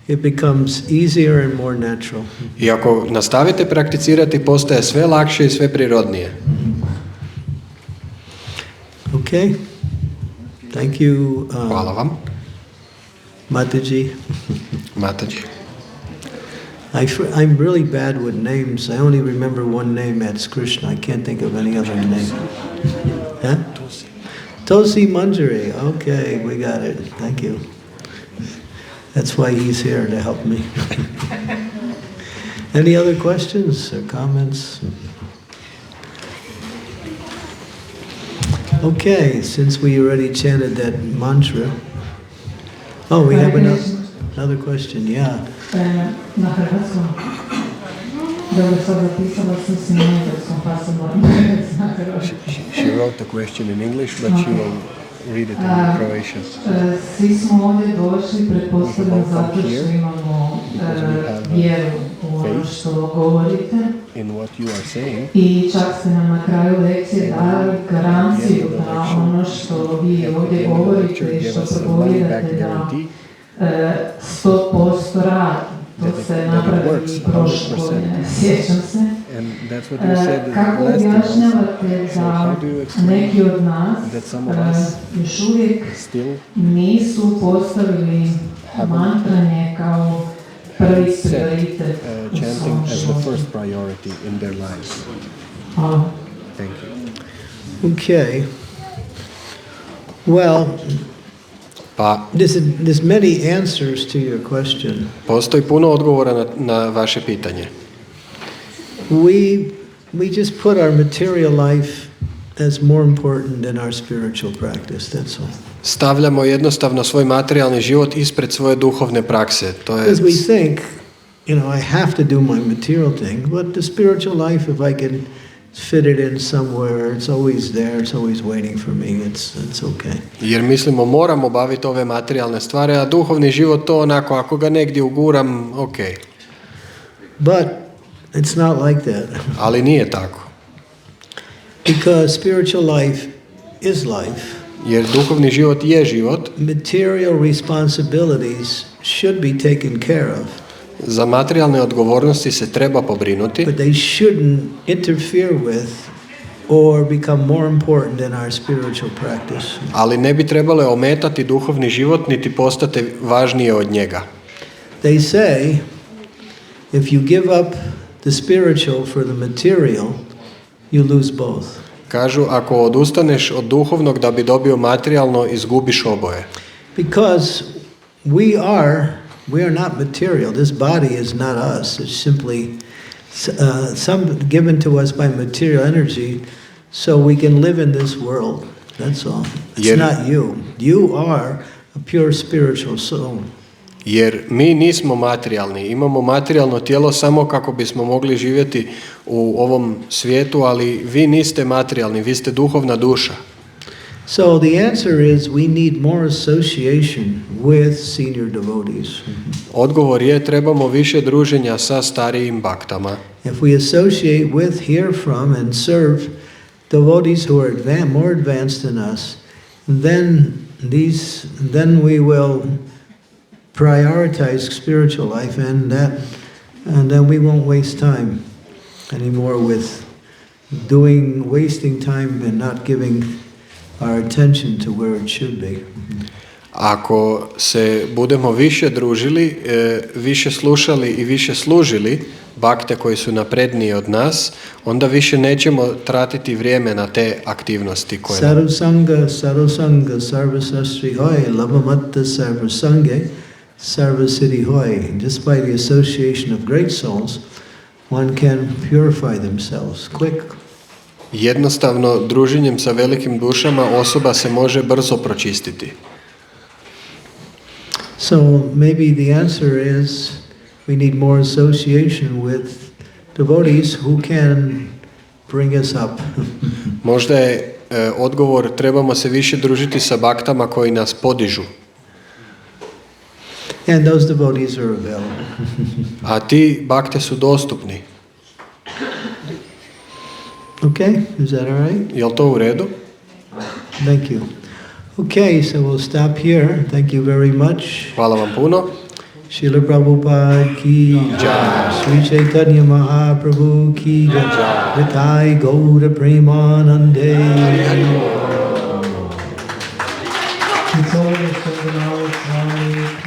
it becomes easier and more natural.
I ako nastavite prakticirati, postaje sve lakše i sve prirodnije.
Okay? Thank you,
Hvala vam,
Mataji.
Mataji.
I'm really bad with names. I only remember one name, that's Krishna. I can't think of any other name. Huh? Tosi Manjari. Okay, we got it. Thank you. That's why he's here, to help me. Any other questions or comments? Okay, since we already chanted that mantra. Oh, we have another question, yeah.
Na hrvatskom. Dobro, sad zapisala sam si na engleskom, pa sam moram na hrvatskom.
She wrote the question in English, but she will read it in Croatian.
Svi smo ovdje došli, pretpostavljam, zato što imamo vjeru u ono što govorite.
In what you are saying.
I čak ste nam na kraju lekcije dali garanciju da ono što vi ovdje govorite i što progovorite da 100% radi. To se napravi prošle godine, sjećam se. Kako objašnjavate da neki od nas još uvijek nisu postavili mantranje kao set chanting as the first priority in their lives. Thank you.
Okay. Well,
Pa
there's many answers to your question.
postoji puno odgovora na vaše pitanje.
We just put our material life as more important than our spiritual practice, that's all.
Stavljamo jednostavno svoj materijalni život ispred svoje duhovne prakse. To je
Because we think, I have to do my material thing, but the spiritual life, if I can fit it in somewhere, it's always there, it's always waiting for me, it's okay.
Jer mislimo moramo baviti ove materijalne stvari, a duhovni život to onako, ako ga negdje uguram, ok.
But it's not like that.
Ali nije tako.
Because spiritual life is life.
Jer duhovni život je život.
Material responsibilities should be taken care of.
Za materijalne odgovornosti se treba pobrinuti,
But they shouldn't interfere with or become more important than our spiritual practice.
ali ne bi trebale ometati duhovni život niti postati važnije od njega.
They say if you give up the spiritual for the material, you lose both.
Kažu, ako odustaneš od duhovnog da bi dobio materijalno, izgubiš oboje.
Because we are not material. This body is not us. It's simply some given to us by material energy so we can live in this world. That's all. It's not you. You are a pure spiritual soul.
Jer mi nismo materijalni, imamo materijalno tijelo samo kako bismo mogli živjeti u ovom svijetu, ali vi niste materijalni, vi ste duhovna duša.
So the answer is we need more association with senior devotees.
Odgovor je trebamo više druženja sa starijim baktama.
If we associate with, hear from, and serve devotees who are more advanced than us, then we will prioritize spiritual life, and then we won't waste time anymore with wasting time and not giving our attention to where it should be.
Ako se budemo više družili, više slušali i više služili bakte koji su napredniji od nas, onda više nećemo tratiti vrijeme na te aktivnosti koje...
Sarvasanga, sarvasastri hoy, lavamatta sarvasange, sarvasiddhi hoy. Just by the association of great souls, one can purify themselves quick.
Jednostavno, druženjem sa velikim dušama osoba se može brzo pročistiti.
So maybe the answer is we need more association with devotees who can bring us up.
Možda je odgovor trebamo se više družiti sa baktama koji nas podižu.
And those devotees are available.
A ti bakte su dostupni.
Okay, is that all right?
Je li to u redu?
Thank you. Okay, so we'll stop here. Thank you very much.
Hvala vam puno.
Srila Prabhupada ki jai. Sri Caitanye Mahaprabhu ki jai. Nitai Gaura Premanande.
It's always Candramauli, Swami.